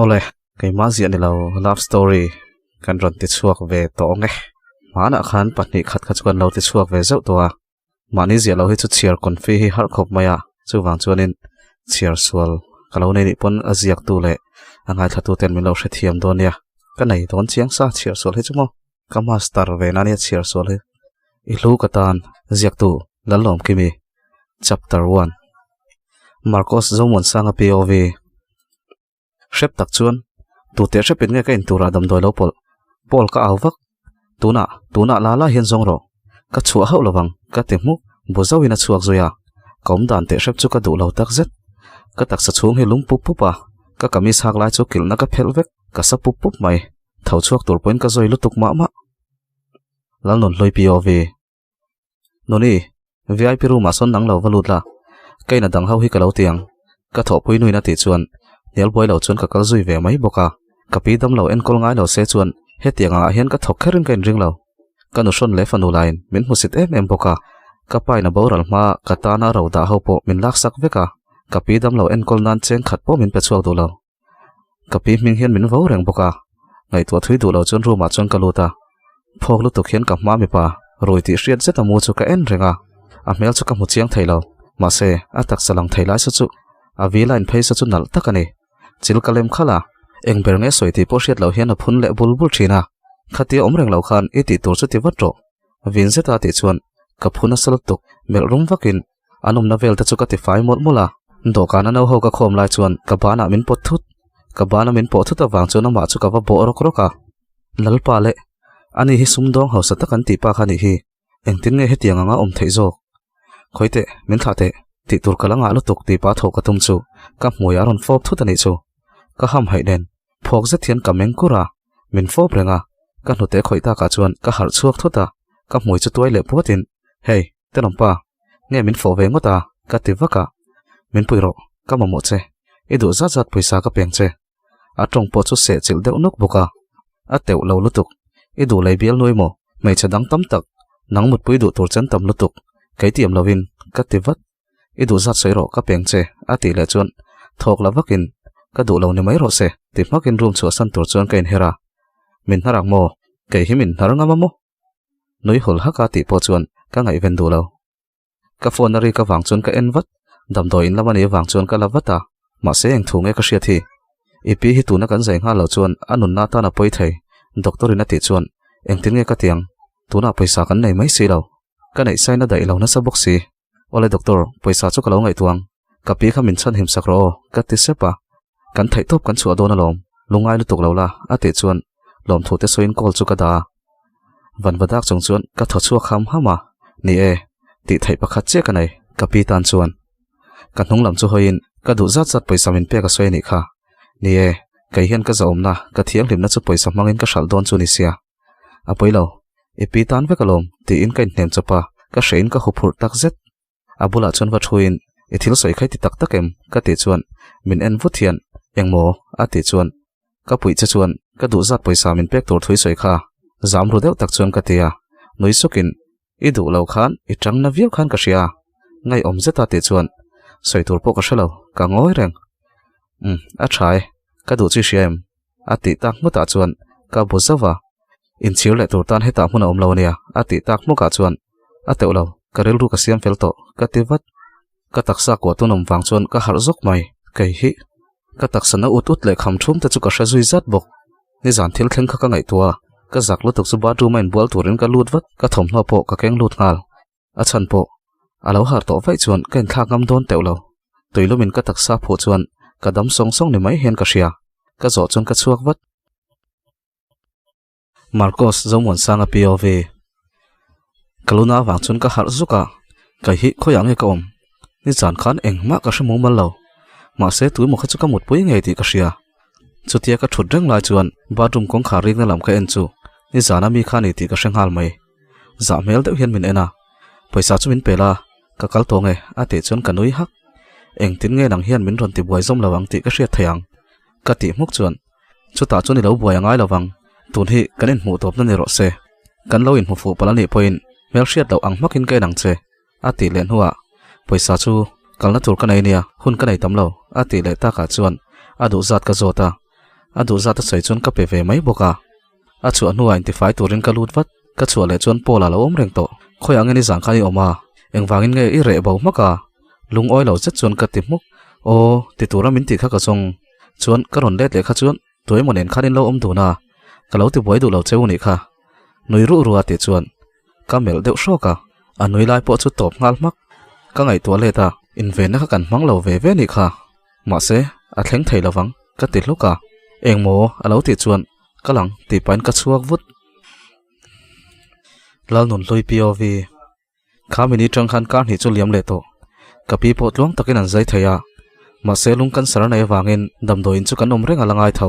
Ole cái má diện này là love story kan ron ti chuak ve to nge mana khan patni khat khat chuan lo ti chuak ve zau to a mani zia lo hi chu chiar kon fi hi har khop maya chu wang chuanin chiar sual kalo nei ni pon aziak tu le angai thatu ten min lo hre thiam don ya ka nei don chiang sa chiar sual hi chumo ka master ve na ni chiar sual hi I lu ka tan ziak tu lalom kimi chapter 1 Marcos zomon sanga POV Shep tak chuan tu te shepin nge ka in tura dam doi lo pol ka awak tuna la hian zong ro ka chua hau lawang ka te mu bo zawina chuak zoya kom dan te shep chu ka du lo tak zet ka tak sa chung hi lung pup pupa ka kamis hak lai chu kil na ka phel vek ka sa pup pup mai thau chuak tur point ka zoi lutuk ma lal non loi POV noni VIP room a son nang lo valut la kaina dang hau hi ka lo tiang ka tho pui nui na ti chuan nel boy lo chuan ka kal zui ve mai boka kapi dam lo en kol ngai lo se chuan hetiang a hian ka thok kherin kain ring lo kanu shon le fanu line min husit em boka ka pai na boral ma ka ta na ro da ho po min lak sak veka kapi dam lo en kol nan cheng khat po min pe chuak du lo kapi ming hian min vo reng boka ngai to thui du lo chuan ru ma chuan ka luta phok lu tu khian ka ma mi pa roi ti hriat zeta mu chu ka en renga a mel chu ka mu chiang thailo ma se atak salang thailai chu a vi line phei sa chu nal takani chil kalem khala engber nge soiti po hriat lo hian a phun le bulbul thina khati omreng lo khan iti tur chu ti watro vin zeta ti chuan ka phuna sal tuk mel rum vakin anum na vel ta chu ka ti fai mol mola do kana no ho ka khom lai chuan ka bana min pot thut awang chuan ma chu ka va bo rok roka lalpa le ani hi sumdong ho sa takan ti pa khani hi engtin nge hetianga nga om theizo khoite min thate ti tur kalanga lutuk ti pa tho ka tum chu ka hmuya ron fop thut ani chu ka ham hai den phok ze thian kameng kura min fop renga ka hnute khoita ka chuan ka har chuak thuta ka hmui chu tuai le potin hei tenompa nge min fo ve ngota ka ti waka min puiro ka mamo che idu zat paisa ka peng che a tong po chu se chil deuh nok boka a teu lo lutuk idu lei bial noi mo mei chadang tam tak nang mut pui du tur chen tam lutuk kai tiam lovin ka ti wat idu zat soiro ka peng che a ti le chuan thok la wakin ka du lo ni mai ro se ti makin room chu san tur chuan kain hera min harak mo kai hi min haranga mo noi hol haka ti po chuan ka ngai ven du lo ka phone ri ka wang chuan ka en wat dam doi in lamani wang chuan ka lawata ma se eng thunge ka hria thi ipi hi tu na kan zai nga lo chuan anun na ta na poi thei doctor in ati chuan eng tin nge ka tiang tuna paisa kan nei mai si lo ka nei sai na dai lo na sa boxi ole doctor paisa chu ka lo ngai tuang ka pi kha min chan him sakro ka ti sepa kan thai top kan chu adona lom lungai lu tuk lo la ati chuan lom thu te soin kol chu ka da van wadak chung chuan ka tho chu kham hama ni e ti thai pakhat che ka nei ka pi tan chuan ka hnung lam chu hoin ka du zat paisa min pe ka soi ni kha ni e kai hian ka zaom na ka thiang lim na chu paisa mangin ka shal don chu ni sia a poilo e pi tan ve kalom ti in kain hnem chapa ka shein ka hupur tak zet abula chon wa thuin e thil soi khai ti tak takem ka ti chuan min en vuthian engmo a ti chuan ka pui che chuan ka du zat paisa min pek tur thui soi kha zam ru deuh tak chuan ka tia noi sukin i du lo khan i tang na viau khan ka ria ngai om zeta ti chuan soi tur po ka shalo ka ngoi reng a thai ka du chi shem ati tak mu ta chuan ka bozawa in chir le tur tan heta hmuna om lo nia ati tak mu ka chuan a teu lo ka rel ru ka siam fel to ka ti wat ka taksa ko tunom wang chuan ka har zok mai kai hi ka taksana ut le kham thum ta chu ka shazui zat bok ni zan thil khleng kha ka ngai tua ka zak lu tuk chu ba tu main bol turin ka lut wat ka thom hlo po ka keng lut ngal a chan po alo har to vai chuan ken thak ngam don teu lo toilomin ka taksa pho chuan ka dam song ni mai hen ka ria ka zo chuan ka chuak wat Marcos zomon sanga POV kaluna wang chun ka har zuka kai hi khoyang he ka om ni chan khan engma ka hrimu mal lo ma se tu mo kha chu ka mut pui nge ti ka ria chutia ka thut reng lai chuan bathroom kong kha ring na lam ka en chu ni zana mi kha ni ti ka hrenghal mai za mel deuh hian min ena paisa chu min pela ka kal to nge ate chon ka nui hak eng tin nge nang hian min ron ti buai zom lawang ti ka hriat theiang ka ti muk chuan chuta chu ni lo buai angai lawang tun hi kan in hmu top na ni ro se kan lo in hmu fu palani point mel hriat lo ang makin ke nang che ati len huwa poisa chu kalna tur kanai nia hun kanai tamlo ati le ta ka chuan adu zat ka zota adu zat ta sei chuan ka pe ve mai boka a chu anuwa intifai turin ka lut wat ka chu le chuan pola lo om reng to khoi angeni zang khani oma engwangin nge i re bo maka lung oi lo chet chuan ka ti muk o ti tura min ti kha ka chong chuan ka ron let le kha chuan toy monen khanin lo om du na ka lo ti boi du lo cheu ni kha noi ru ru ati chuan ka mel deuh shoka anui lai po chu top ngal mak ka ngai to le ta in ve na kha kan mang lo ve ve ni kha ma se a thleng thei lawang ka ti hluka engmo alo ti chuan kalang ti pain ka chuak vut lal nun loi pov khamini tang khan ka ni chu liam le to kapi po tlong takin an zai thaya ma se lung kan sar nei wangin damdo in chu kan om reng alangai tho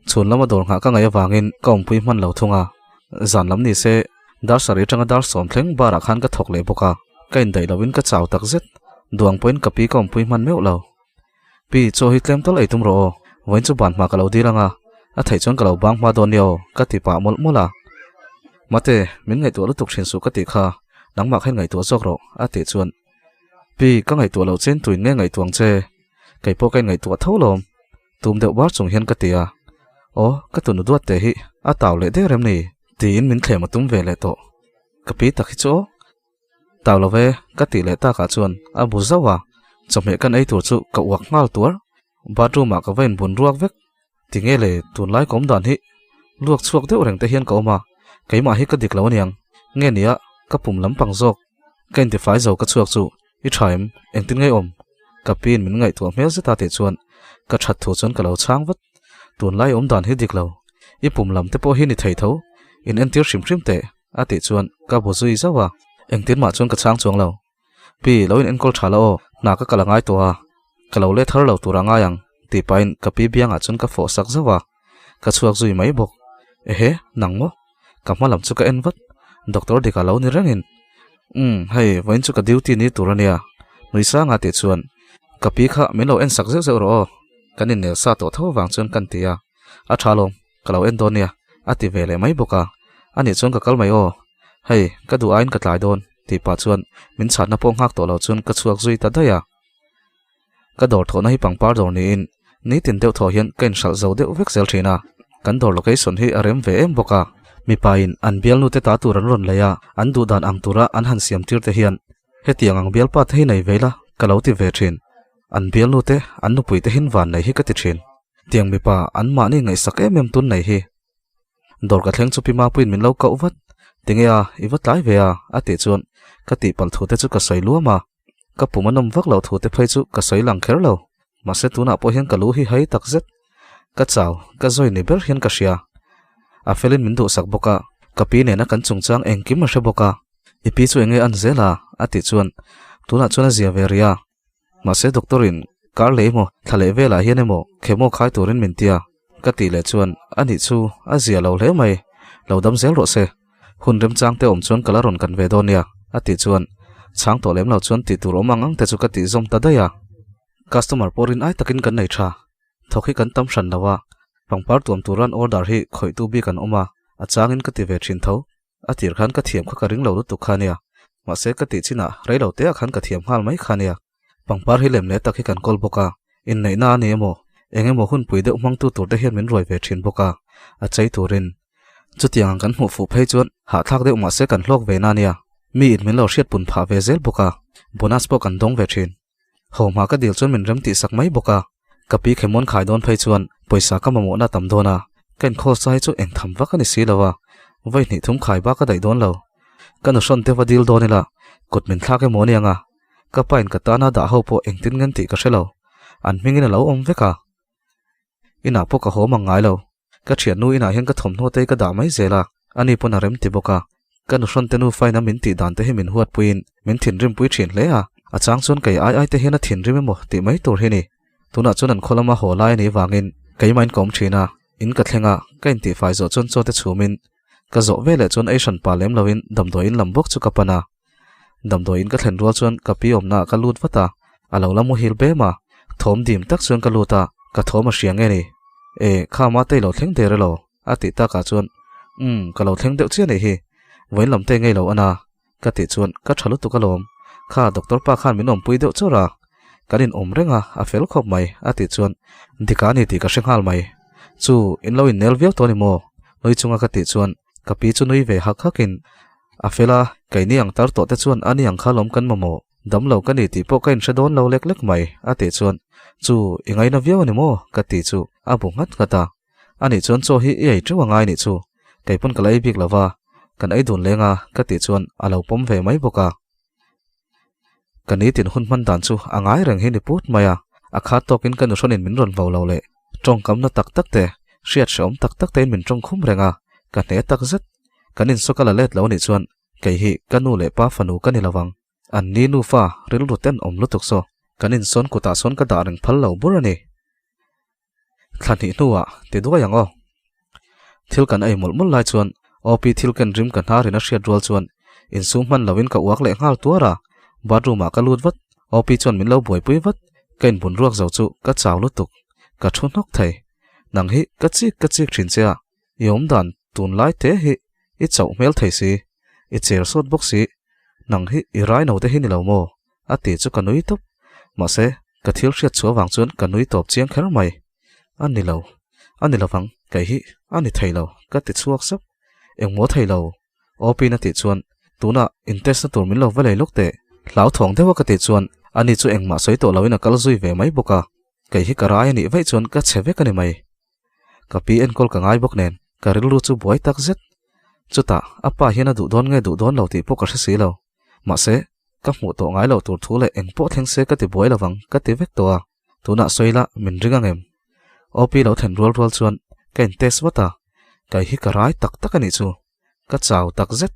chun lama dor nga ka ngai wangin kom pui man lo thunga zan lam ni se dar sari tanga dar som thleng bara khan ka thok le boka kain dai lawin ka chaw tak zet duang point kapi kom pui man meu lo pi cho hi tlem tol ei tum ro wain chu ban ma ka lo diranga a thai chon ka lo bang ma don yo ka ti pa mol mola mate min ngai to lu tuk thin su ka ti kha nangma khen ngai to zok ro a ti chuan pi ka ngai to lo chen tuin nge ngai tuang che kai po kai ngai to tholom tum deuh bar chung hian ka tia o ka tu nu duat te hi a taw le de rem ni ti in min thlem atum ve le to ka pi takhi cho taw lo ve ka ti le ta ka chuan a bu zawa chome kan ei tur chu ka uak ngal tur bathroom ma ka vein bun ruak vek ti nge le tun lai kom dan hi luak chuak deuh reng te hian ka oma keima hi ka dik lo niang nge nia ka pum lam pang zok kain ti fai zo ka chuak chu i thaim eng tin ngai om ka pin min ngai tu mel zeta te chuan ka that thu chon ka lo chang wat tun lai om dan hi dik lo i pum lam te po hi ni thei tho in en tir shim te a ti chuan ka bo zui zawa eng tin ma chuan ka chang chuang lo pi lo in en kol thala o na ka kalangai to a ka lo le thar lo turanga yang ti pain ka pi bianga chun ka fo sak zawa ka chuak zui mai bok ehe nangmo ka malam chu ka en wat doctor de ka lo ni rangin hei wain chu ka duty ni turania nuisa nga te chuan ka pi kha melo en sak zeu ro kanin ne sa to tho wang chuan kan tia a thalom ka lo en donia ati vele mai boka ani chuan ka kal mai o hei ka du ain ka tlai don ti pa chuan min chat na pong hak to lo chuan ka chuak zui ta daya ka dor tho na hi pangpar dor ni in ni tin deuh tho hian ken sal zo deuh vek zel thina kan dor location hi arem ve em boka mi pain an bial nu te ta tu ran ron leya an du dan ang tura an han siam tir te hian hetiang ang bial pa the nei vela ka lo ti ve thin an bial nu te an nu pui te hin van nei hi ka ti thin tiang mi pa an ma ni ngai sak em tun nei hi dor ka thleng chu pi ma puin min lo ka uvat tingia i wat lai ve a ati chuan ka ti pal thu te chu ka sai luama ka pumanom vak lo thu te phai chu ka sai lang kher lo ma se tu na po hian ka lu hi hai tak zet ka chaw ka zoi ni ber hian ka sia a felin min du sak boka ka pi ne na kan chungchang engkim ma hre boka ipi chu enge an zela ati chuan tuna chuna zia veria ma se doktorin kar leimo thale vela hian emo khemo khai turin min tia ka ti le chuan ani chu a zia lo hle mai lo dam zel ro se hun rem chang te om chuan kala ron kan ve donia ati chuan chang to lem lo chuan ti tur omang ang te chu ka ti zom ta daya customer porin ai takin kan nei tha thokhi kan tam hran lawa pangpar tuam turan order hi khoi tu bi kan oma achangin ka ti ve thin tho atir khan ka thiam kha ka ring lo tu khania ma se ka ti china rei lo te khan ka thiam hal mai khania pangpar hi lem le takhi kan kol boka in nei na ni emo engemo hun pui de umang tu tur te hian min roi ve thin boka a chei turin chutiang kan hmu fu phei chuan ha thak de ma se kan hlok ve na nia mi in min lo hriat pun pha ve zel boka bonus po kan dong ve thin homa ka dil chuan min ram ti sak mai boka kapi khemon khai don phei chuan poisa ka mamo na tam dona ken kho sai chu eng tham wa kan si lawa vai ni thum khai ba ka dai don lo kan son te va dil donila kut min thla ke monianga ka pain ka ta na da ho po eng tin ngan ti ka shelo an mingin lo om veka ina po ka ho mangai lo ka thian nu ina hian ka thom no te ka da mai zela ani pona rem ti boka kan son te nu faina min ti dan te hi min huat puin min thin rim pui thin le a achang chon kai ai te hian a thin rim mo ti mai tur hi ni tuna chon an kholama ho lai ni wangin kai main kom thina in ka thlenga kain ti fai zo chon chote chumin ka zo vele chon asian palem lovin damdoin lambok chu kapana damdoin ka thlen rual chon ka pi omna ka lut wata alo lamu hil be ma thom dim tak chuan ka luta ka thoma hriang nge ni kha ma te lo thleng der lo ati ta ka chuan ka lo thleng deuh chian nei hi voin lam te ngei lo ana ka ti chuan ka thalu tu ka lom kha doctor pa khan min om pui deuh chora kanin om renga a fel khop mai ati chuan dika ni ti ka hrenghal mai chu in lo in nel viau to ni mo noi chunga ka ti chuan ka pi chu noi ve hak hakin a fela kai ni ang tar to te chuan ani ang khalom kan mamo dam lo ka ni ti po kain shadon lo lek lek mai ati chuan chu ingai na viau ni mo ka ti chu a bungat kata ani chuan cho hi ei chuwa ngai ni chu kai pon kalai bik lawa kan ai dun lenga ka ti chuan alo pom ve mai boka kani tin hun man dan chu angai reng hi ni put maya akha tokin kan ronin min ron vo lo le trong kam na tak tak te hriat shom tak tak te min trong khum renga ka ne tak zet kanin sokala let lo ni chuan kai hi kanu le pa fanu kan ilawang an ni nu fa ril ruten om lutuk so kanin son kuta son ka da reng phal lo burani thani nuwa te do yang o thil kan ai mol lai chuan op thil kan rim kan ha rena hriat rol chuan in sum man lawin ka uak le ngal tuara bathroom a ka lut wat op chuan min lo boi pui wat kain bun ruak zo chu ka chaw lutuk ka thun hok thai nang hi ka chik thin cha yom dan tun lai te hi i chaw mel thai si i cher sot box si nang hi i rai no te hi ni lo mo ati chu ka nui top ma se ka thil hriat chuawang chuan ka nui top chiang kher mai ani lo wang kai hi ani thai lo ka ti chuak sap eng mo thai lo op na ti chuan tuna intest na tur min lo valei lok te lau thong dewa ka ti chuan ani chu engma soi to lawina kal zui ve mai boka kai hi karai ani vai chuan ka cheve ka ni mai ka pi en kol ka ngai bok nen ka rilu chu boi tak zet chuta apa hian a du don lo ti po ka si lo ma se ka mu to ngai lo tur thu le eng po theng se ka ti boi lawang ka ti vek to a tuna soila min ringa ngem op lo then rol chuan ken test wata kai hi karai tak ani chu ka chaw tak zet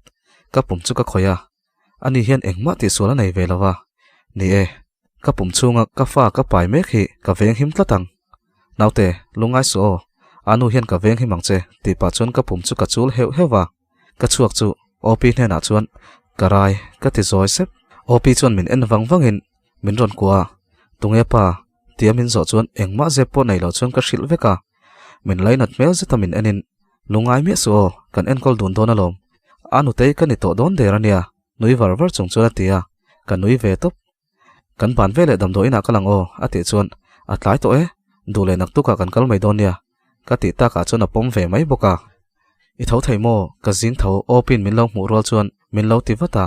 ka pum chu ka khoya ani hian engma ti sola nei ve lawa ni ka pum chunga ka fa ka pai mek hi ka veng him tlatang naute lungai so anu hian ka veng himang che ti pa chon ka pum chu ka chul hewa ka chuak chu op hne na chuan karai ka ti zoi sep op chuan min en wangin min ron kwa tunge pa tiamin zo chuan engma je po nei lo chuan ka hril veka min lainat mel zetamin enin lungai mi so kan en kol dun don alom anu te kan ni to don derania nui var chung chula tia kan nui ve top kan ban vele dam do ina kalang o ati chuan atlai to dule nak tu ka kan kal mai donia ka ti ta ka chuan a pom ve mai boka i tho thai mo ka jing tho opin min lo mu rol chuan min lo ti wata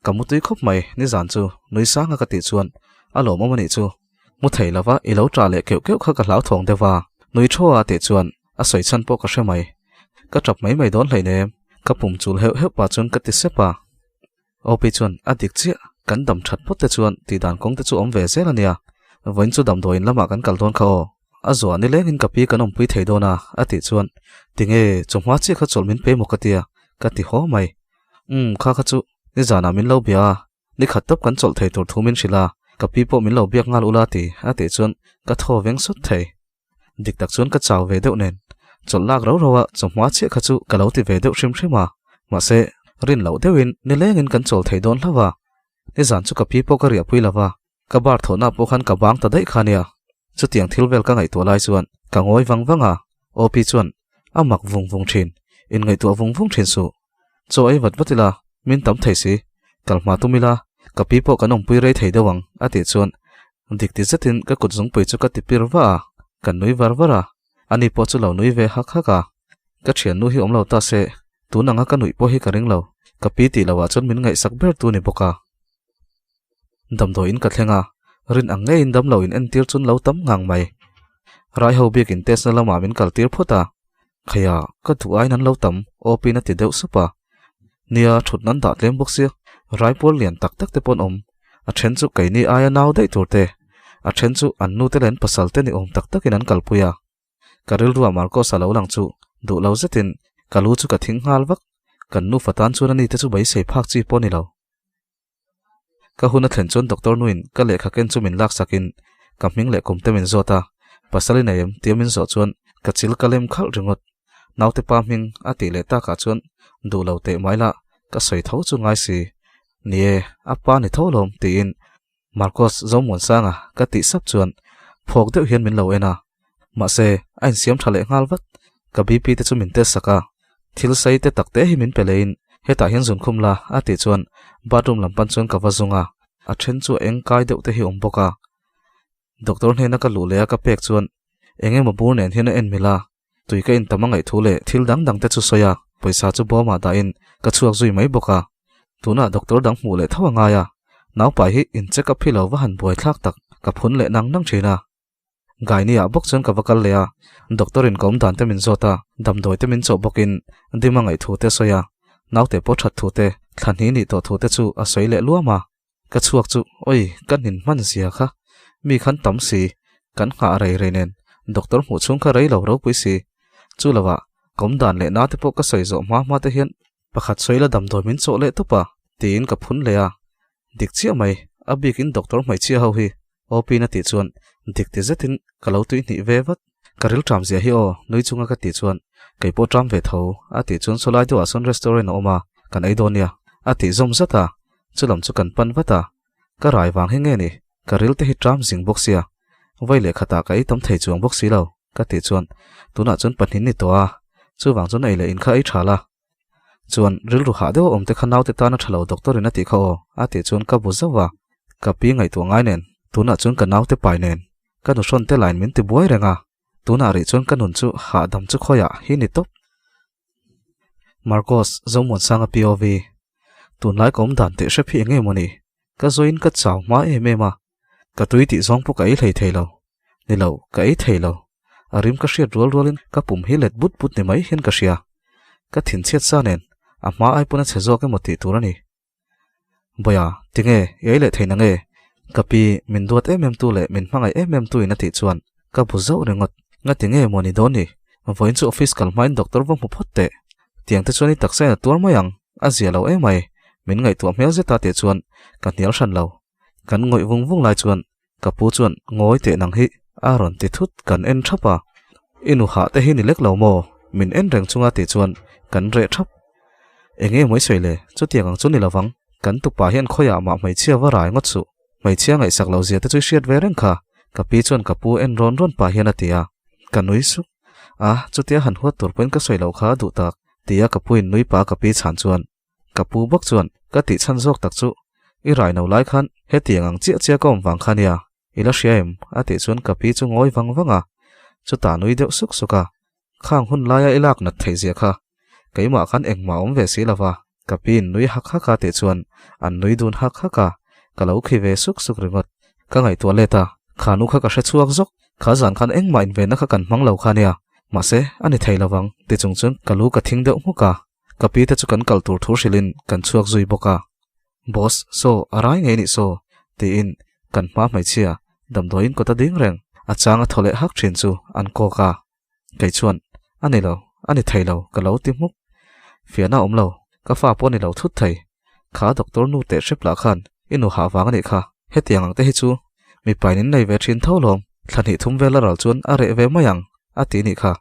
kamutui khop mai ni zan chu nui sanga ka ti chuan alo mo mani chu mu thei lawa i lo tra le keu kha ka lau thong dewa nui thoa te chuan a soi chan po ka hre ka trap mai don hlei ne ka pum chul heu pa chuan ka ti sepa op chuan adik chi kan dam that pot te chuan ti dan kong te chu om ve zel ania voin chu dam doin lama kan kal don kha o a zo ani leng in ka pi kan om pui thei dona ati chuan tinge chungwa chi kha chol min pe mo ka tia ka ti ho mai kha chu ni jana min lo bia ni khat top kan chol thei tur thumin shila ka pi po min lo biak ngal ula ti ati chuan ka tho veng sut thei dik tak chuan ka chaw ve deuh nen chol lak ro rowa chungwa chi kha chu ka lo ti ve deuh hrim ma se rin lo deuin ni lengin kan chol thei don hlawa ni zan chu ka pi po ka ria pui lawa ka bar thona po khan ka bang ta dai khania chu tiang thilvel ka ngai to lai chuan ka ngoi wanga op chuan amak vung thin in ngai to vung thin su cho ai watila min tam thei si kalma tumila ka pi po kan ong pui rei thei dawang ati chuan dik ti zatin ka kut zung pui chu ka ti pirwa kan nui varvara ani po chu lo nui ve hak ka thian nu hi om lo ta se tu nanga ka nui po hi ka ring lo ka pi ti lawa chon min ngai sak ber tu ni boka dam do in ka thlenga rin ang nge in dam lo in en tir chun lo tam ngang mai rai ho bik in tes na lama min kal tir phota khaya ka thu ai nan lo tam op na ti deuh supa nia thut nan da tlem bok sia rai pol lian tak te pon om a then chu kai ni aya naw dei turte a then chu an nu te len pasal te ni om tak in an kal puya karil ruwa marko salo lang chu du lo zetin kalu chu ka thing hal wak kan nu fatan chu ani te chu bai sei phak chi poni lo ka huna thlen chon doctor nuin ka le kha ken chu min lak sakin ka ming le kum te min zota pasali na yem tiamin zo chuan ka chil kalem khal ringot naute pa ming ati le ta ka chuan du lo te maila ka soi tho chu ngai si nie apa ni tholom ti in Marcos zo mon sanga ka ti sap chuan phok deuh hian min lo ena ma se ain siam thale ngal vat ka bp te chu min te saka thil sai te takte hi min pelein heta hian zun khumla ati chuan bathroom lampan chuan ka wazunga a then chu eng kai deuh te hi omboka doctor hne na ka lu le ka pek chuan enge ma bur nen hian en mila tuika in tamangai thule thil dang dang te chu soya paisa chu boma da in ka chuak zui mai boka tuna doctor dang mu le thawanga ya naw pai hi in check up philo wa han boi thlak tak ka phun le nang nang thina gainia bok chon ka vakal le a doctor in kom dan te min zota dam doi te min cho bokin dimangai thu te soya naw te po that thu te thlan hi ni to thu te chu a soi le luama ka chuak chu oi kan hin man sia kha mi khan tam si kan kha rei rei nen doctor mu chung kha rei lo ro pui si chu lawa kom dan le na te po ka soi zo ma te hian pakhat soila dam doi min cho le to pa tin ka phun le a dik chia mai abikin doctor mai chia ho hi op na ti chuan dik ti zetin kalau tui ni ve wat karil tram zia hi o noi chunga ka ti chuan kai po tram ve tho a ti chuan solai to ason restaurant oma kan ai donia a ti zom zata chulam chu kan pan wata ka rai wang he nge ni karil te hi tram jing boxia vai le khata kai tam thei chuang boxi lo ka ti chuan tuna chuan panin ni to a chu wang chuan ai le in kha ai thala chuan ril ru ha deuh om te khanau te ta na thalo doctor in ati kho ati chuan ka buzawa ka pi ngai tu ngai nen tuna chuan ka nau te pai nen ka nu son te line min ti buai renga tuna ri chuan ka nun chu ha dam chu khoya hi ni top Marcos zomon sanga POV tun lai kom dan te she phi nge moni ka zoin ka chaw ma e ma ka tui ti zong pu kai thei thei lo ni lo kai thei lo arim ka hriat rol rolin ka pum hi let but but ni mai hin ka hria ka thin chiat sa nen ama ai puna chezo ke moti turani boya tinge yei le theina nge kapi min duat tu le min mangai tu ina ti chuan ka buzo rengot nga tinge moni doni voin chu office kal main doctor wa mu photte tiang te chuani taksa na tur mayang azia lo mai min ngai tu mel zeta te chuan ka nial san lo kan ngoi vung lai chuan ka pu chuan ngoi te nang hi aron ti thut kan en thapa inu ha te hi ni lek lo mo min en reng chunga ti chuan kan re thap enge moi soile chu tiang chu ni lawang kan tu pa hian khoya ma mai chia wa rai ngot chu mai chia ngai sak lo zia te chu shiat ve reng kha ka pi chuan ka pu en ron pa hian atia ka nui su a chu tia han huat tur pen ka soilo kha du tak tia ka puin nui pa ka pi chan chuan ka pu bok chuan ka ti chan jok tak chu i rai no lai khan he tiang ang chia kom wang khania ila shiam ati chuan ka pi chu ngoi wanga chu ta nui deuh suk suka khang hun laia ilak na thei zia kha keima khan engma om ve si lawa kapin nui hak haka te chuan an nui dun hak haka kalau khi ve suk ringot ka ngai toileta khanu kha ka hre chuak zok kha zan khan engma in ve na kha kan mang lo khania ma se ani thei lawang ti chung chun kalu ka thing deuh muka kapi te chu kan kal tur thur silin kan chuak zui boka boss so arai ngai ni so ti in kan ma mai chia dam doin ko ta ding reng achanga thole hak thin chu an ko ka kai chuan ani thei lo ka lo ti muk fiana om lo ka fa po ni lo thut thei kha doctor nu te shepla khan inu ha wang ni kha hetiang ang te hi chu mi painin nei ve thin tholom thani thum vela ral chuan are ve mayang ati ni kha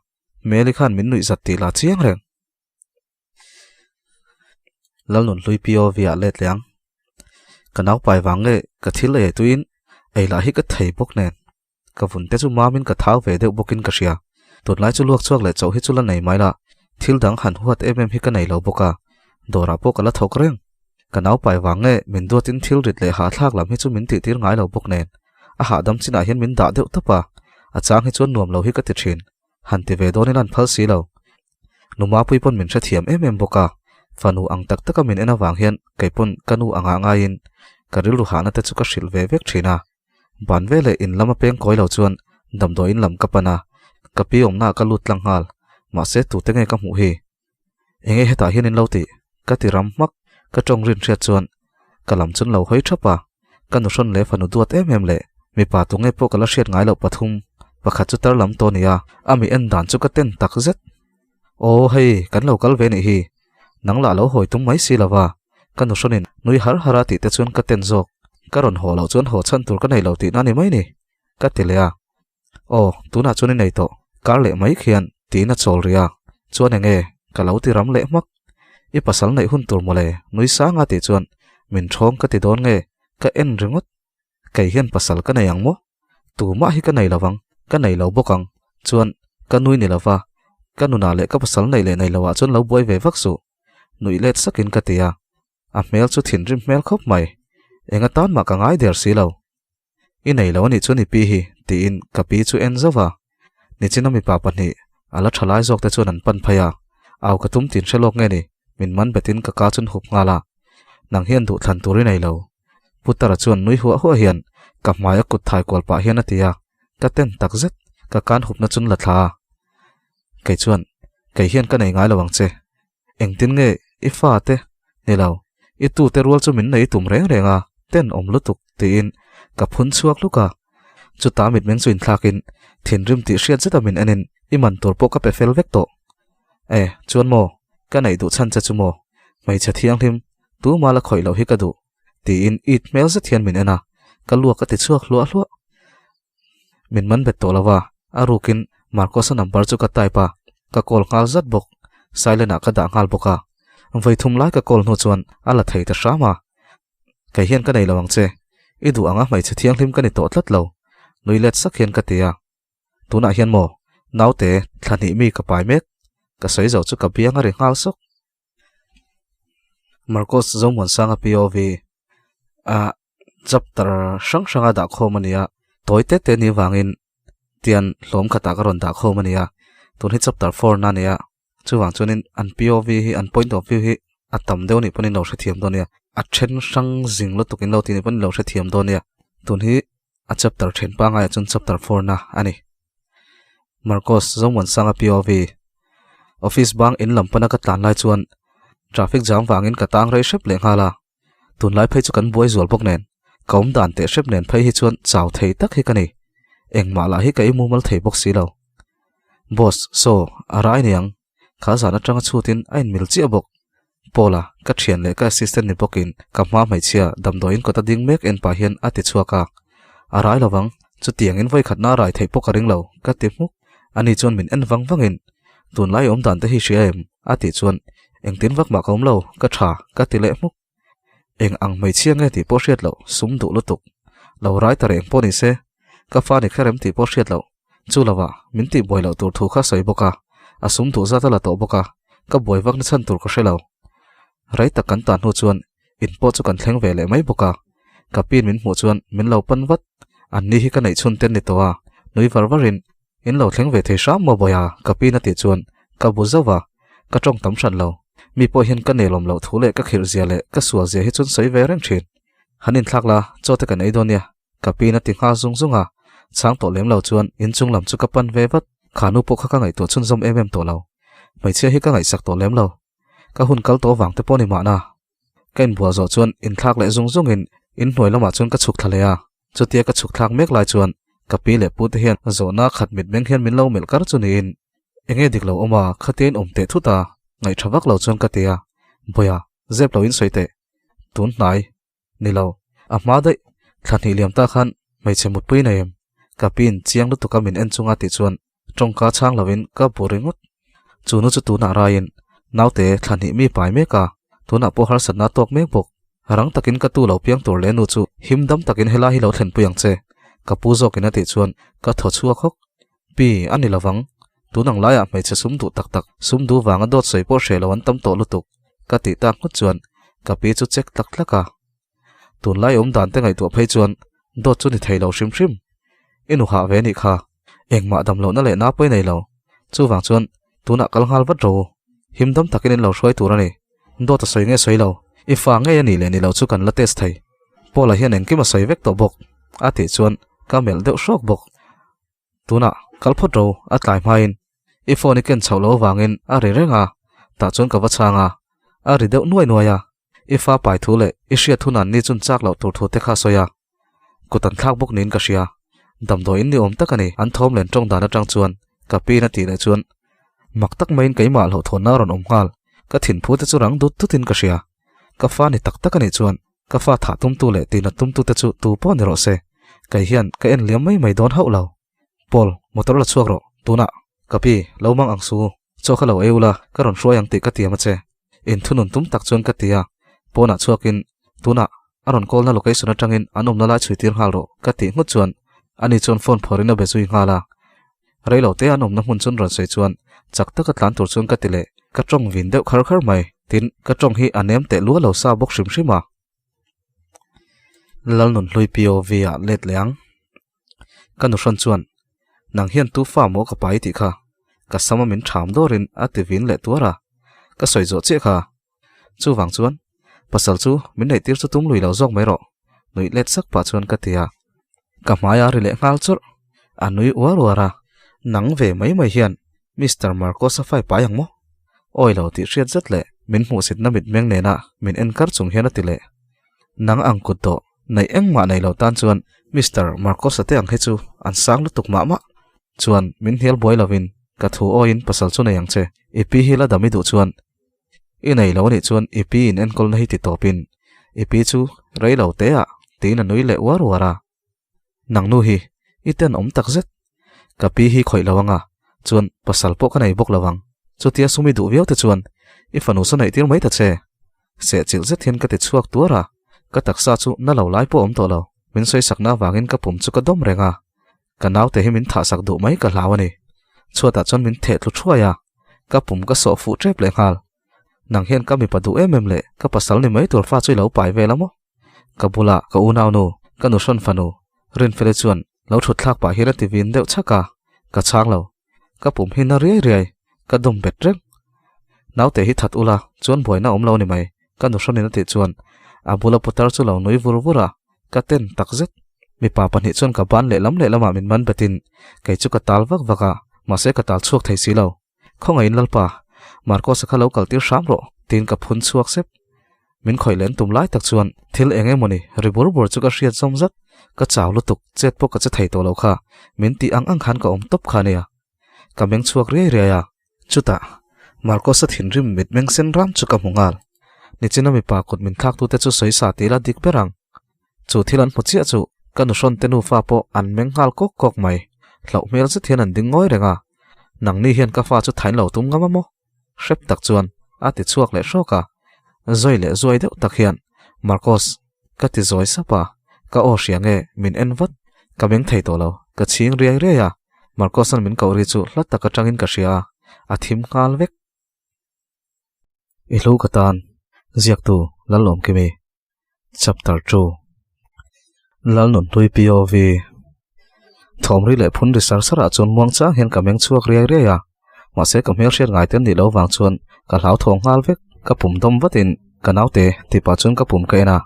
meli khan min nui zat ti la chiang reng lalnun lui POV a let liang kanau pai wange ka thil e tuin eila hi ka thei bok nen ka vun te chu mamin ka thau ve deuh bokin ka ria tut lai chu luak chuak le chau hi chu la nei mai la thil dang han huat hi ka nei lo boka dora po kala thok reng kanau pai wange min do tin thil rit le ha thlak lam hi chu min ti tir ngai lo bok nen a ha dam china hian min da deuh tapa a chang hi chuan nuam lo hi ka ti thin han ti ve do ni lan phal si lo numa pui pon min tha thiam boka fanu ang tak taka min ena wang hian kaipon kanu anga in karil ru hana te chu ka hril ve vek thina ban vele in lama peng koi lo chuan damdo in lam kapana kapi omna ka lut lang hal ma se tu te nge ka mu hi enge heta hian in loti ka ti ram mak ka tong rin thia chuan kalam chun lo hoi thapa kanu ron le fanu duat le mi pa tu nge po kala hriat ngai lo pathum pakhat chu tar lam to nia ami en dan chu ka ten tak zet o hei kan lo kal ve ni hi nang la lo hoi tum mai si lawa kanu ronin nui har harati te chuan ka ten jok karon ho lo chuan ho chan tur ka nei lo ti na ni mai ni ka tilea o tuna chuan nei to kar le mai khian ti na chol ria chuan enge ka lo ti ram le mak i pasal nei hun tur mole nui sa nga ti chuan min thong ka ti don nge ka en ringot cái hiền pasal cái này ang mo tu ma hi cái này lawang cái này lo bokang chuan cái nuôi này lawa cái nu na le cái pasal này le này lawa chuan lo boy ve vak su nui let sakin ka tia a mel chu thin rim mel khop mai enga tan ma ka ngai der si lo i nei lo ni chu ni pi hi ti in ka pi chu en zawa ni chinami pa pani ala thalai jok te chuan an pan phaya aw ka tum tin shelok nge ni min man betin ka chun hup ngala nang hian du thlan turi nei lo putara chuan nui huwa hian ka maya kut thai kol pa hian atia ka ten tak zet ka kan hup na chun la thla kai chuan kai hian ka nei ngai lawang che eng tin nge i fa te ni lo i tu te rual chu min nei tum reng renga ten om lutuk ti in ka phun chuak luka chu ta mit meng chuin thlakin thin rim ti hriat zeta min anin i man tur po ka pe fel vek to chuan mo ka nei du chan cha chu mo mai cha thiang him tu ma la khoi lo hi ka du ti in it mel za thian min ana ka lua ka ti chuak lua min man bet to lawa arukin Marcos number chu ka tai pa ka kol ngal zat bok silent a ka da ngal boka vai thum lai ka kol no chuan ala thei ta shama kai hian ka nei lawang che i du anga mai cha thiang him ka ni to tlat lo nui let sak hian ka tia tuna hian mo naute thlani mi ka pai mek ka sei zo chu ka bianga ri ngal sok Marcos zomon sanga POV a chapter sang da khomania toite te ni wangin tian hlom khata ka ron da khomania tun hi chapter 4 na nia chuwang chunin an POV hi an point of view hi atam deu ni panin lo hre thiam donia a then sang jing lo tukin lo tin panin lo hre thiam donia tun hi a chapter 10 pa nga chun chapter 4 na ani Marcos zomon sanga POV office bang in lampana ka tlan lai chuan traffic jam wangin ka tang rei shep le ngala tun lai phei chu kan boi zol bok nen kaum dan te shep nen phei hi chuan chaw thei tak hi kani engma la hi kai mumal thei bok si lo boss so arai niang kha zana tanga chutin ain mil chi abok pola ka thian le ka assistant ni bokin ka ma mai chia damdoin ko ta ding mek en pa hian ati chuaka arai lawang chu tiang in voi khatna rai thei pok ring lo ka ti muk ani chon min en wangin tun lai om dan te hi shem ati chon eng tin vak ma kom lo ka tha ka ti le muk eng ang mai chia nge ti po hriat lo sum du lutuk lo rai ta reng po ni se ka fa ni kharem ti po hriat lo chu lawa min ti boi lo tur thu kha soi boka asum tu za ta la to boka ka boi vak na chan tur ko hrelo rai ta kan ta nu chuan in po chu kan thleng ve le mai boka ka pin min mu chuan min lo pan wat an ni hi ka nei chun ten ni towa nui varvarin in lo thleng ve thei sham mo boya ka pin ati chuan ka bu zawa ka tong tam shan lo mi po hian ka nelom lo thule ka khir zia le ka sual zia hi chun soi ve reng thin hanin thakla chote ka nei donia ka pin ati nga zunga chang to lem lo chuan in chung lam chu ka pan ve wat khanu po kha ka ngai to chun zom to lo mai che hi ka ngai sak to lem lo ka hun kal to wang te poni ma na ken bua zo chuan in thak le zung in hnoi lama chuan ka chuk thalea chutia ka chuk thak mek lai chuan ka pi le pu te hian zo na khat mit meng hian min lo mel kar chu ni in enge dik lo oma khaten te thuta ngai thawak lo chuan ka tia boya zep lo in soite tun nai ni lo a ma dai thani liam ta khan mai che mut pui naim ka pin chiang lu tu ka min en chunga ti chuan tong ka chang lovin ka boringut chunu chu tu na rain naute thani mi pai me ka tuna po har satna tok mek bok harang takin ka tu lo piang tur le nu chu himdam takin hela hi lo thlen puyang che ka pu zo kina ti chuan ka tho chua khok pi ani lawang tunang laya mai che sum du tak sum du wanga dot soi po hre lo an tam to lutuk ka ti ta khut chuan ka pi chu chek tak tlaka tun lai om dan te ngai tu phei chuan dot chu ni thei lo hrim inu ha ve ni kha engma dam lo na le na poi nei lo chu wang chuan tuna kalngal wat ro himdam takin in lo hroi tur ani dot soi nge soi lo ifa nge ani le ni lo chu kan la test thei pola hian engki ma soi vek to bok ati chuan ka mel deuh shok bok tuna kalphot ro atlai main ifoni ken chawlo wangin a re renga ta chuan ka wachanga a ri deuh nuaya ifa pai thu le ishia thunan ni chun chak lo tur thu te kha soya kutan thak bok nin ka sia damdo in ni om takani an thom len tong dana tang chuan ka pi na ti le chuan maktak main keima lo thona ron ngal ka thin phu te chu rang dut tutin ka sia ka fa ni takani chuan ka fa tha tum tu le ti na tum tu te chu tu po ni ro se kai hian ka en liam mai don hau lo pol motor la chuak ro tuna ka pi lo mang ang su cho kha lo eula ka ron hruai ang ti ka ti ma che in thunun tum tak chuan ka tia pona chuakin tuna aron call na location atangin anom na la chuitir hal ro kati ngut chuan ani chon phone phorina bezui ngala reilo te anom na mun chun ron sei chuan chakta ka tlan tur chun katile ka tong vin deuh khar khar mai tin ka tong hi anem te lua lo sa bok shrim shrima lal nun hlui POV a let leang kanu ron chuan nang hian tu fa mo ka pai ti kha ka sama min tham dorin ativin le tuara ka soi zo che kha chu wang chuan pasal chu min nei tir chu tum lui lo jok mai ro nui let sak pa chuan ka tia ka maya ri le ngal chur anui warwara nang ve mai mai hian Mr. Marcos a fai pa yang mo oi lo ti riat zat le min mu sit na mit meng ne na min en kar chung hian atile nang ang kut to nei eng ma nei lo tan chuan Mr. Marcos ate ang he chu an sang lu tuk ma ma chuan min hial boy lovin ka thu oin pasal chu nei ang che epi hila dami du chuan inei lo ni chuan epi in en kol na hi ti topin epi chu rei lo te a tin anui le warwara nang nu hi iten om tak zet ka pi hi khoi lawanga chuan pasal po ka nei bok lawang chutia sumi du viau te chuan ifanu so nei tir mai ta che se chil zet hian ka ti chuak tuara ka taksa chu na lo lai po om to lo min soi sakna wangin ka pum chu ka dom renga ka naw te hi min tha sak du mai ka hlawani chuata chon min the thlu thuaya ka pum ka so fu trep le ngal nang hian ka mi padu em le ka pasal ni mai tur fa chui lo pai ve lamo ka bula ka unaw nu ka nu son fanu rin fele chuan lo thut thlak pa hi ra ti vin deuh chaka ka chang lo ka pum hin na riai riai ka dum bet reng naw te hi that ula chuan boina om lo ni mai ka nu son ni ti chuan abula putar chu lo noi vur vura ka ten tak zet mi pa pan hi chuan ka ban le lama min man batin kai chu ka tal vak vaka ma se ka tal chuak thei si lo khonga in lalpa Marcos kha lo kaltir sham ro tin ka phun chuak sep min khoi len tum lai tak chuan thil enge moni ribur bor chu ka riat som zat ka chaw lu tuk chet po ka che thei to lo kha min ti ang khan ka om top kha ne ya ka meng chuak re re ya chuta Marcos thin rim mit meng sen ram chu ka mungal ni china mi pa kut min thak tu te chu soi sa ti la dik perang chu thilan puchia chu kanu son tenu fa po an meng hal kok kok mai hlau mel chu thian an ding ngoi renga nang ni hian ka fa chu thain lo tum ngama mo shrep tak chuan ati chuak le shoka zoi le zoi deuh tak hian Marcos ka ti zoi sapa ka o hriange min envat ka meng thei to lo ka ching riai re ya Marcos an min ko ri chu hlat tak atangin ka hria a thim ngal vek ilu katan ziak tu lalom kimi chapter 2 lalnon tui POV thomri le phun ri sar sara chon muang cha hen ka meng chuak riai re ya ma se ka mer sher ngai ten ni lo wang chuan ka hlau thong ngal vek ka pum dom watin ka naute ti pa chun ka pum ka ena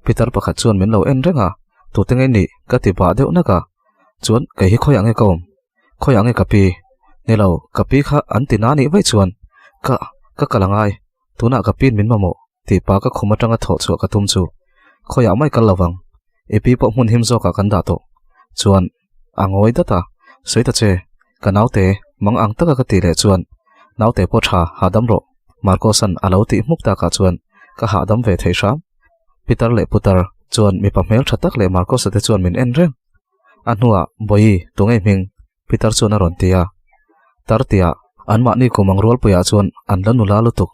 Peter pakhat chuan min lo en renga tu tengai ni ka ti ba deuh na ka chuan ka hi khoyang e kom khoyang e ka pi ni lo ka pi kha an ti na ni vai chuan ka kalangai tuna ka pin min mamo ti pa ka khoma tanga tho chu ka tum chu khoya mai kal lawang epi po mun him zo ka kan da to chuan angoi data soita che ka naute mang ang taka ka ti le chuan naute po tha hadam ro Marcosan alo ti mukta ka chuan ka hadam ve thei sham Peter le putar chuan mi pamel thatak le Marcos ate chuan min en reng anua boi tungai ming Peter chuan a ron tia tartia anma ni ko mangrol puya chuan an lanu la lutuk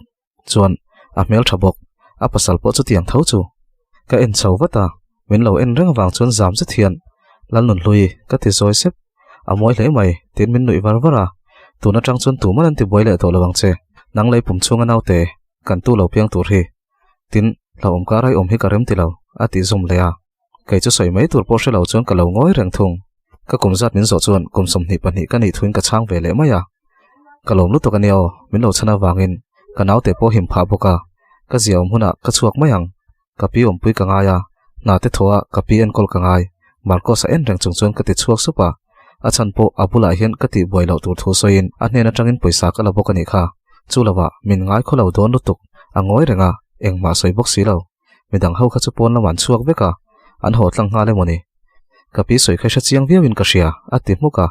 chuan a mel thabok a pasal po chu tiang thau chu ka en chawata min lo en reng wang chuan zam che thian lalnun hlui ka ti zoi sep amoi hle mai tin min nui warwara tuna tang chuan tu man ti boile to lawang che nang lei pum chunga naute kan tu lo piang tur hi tin la om ka rai om hi karem ti lo ati zum le a kai chu soi mai tur por se lo chuan ka lo ngoi reng thung ka kum zat min zo chuan kum som ni pani ka nei thuin ka chang ve le maya ka lom lu to ka neo min lo chana wangin ka naute po him pha boka ka ziaw huna ka chuak mayang ka pi om pui ka nga ya na te thoa ka pi en kol ka ngai Marcos en reng chung chuan ka ti chuak supa achan po abula hian ka ti boilo tur thu soin a hne na tangin poisa ka la bokani kha chulawa min ngai kholo don lutuk angoi renga engma soi bok si lo midang ho kha chu pon lawan chuak beka an ho tlang nga le moni ka pi soi khaisa chiang viawin ka hria ati muka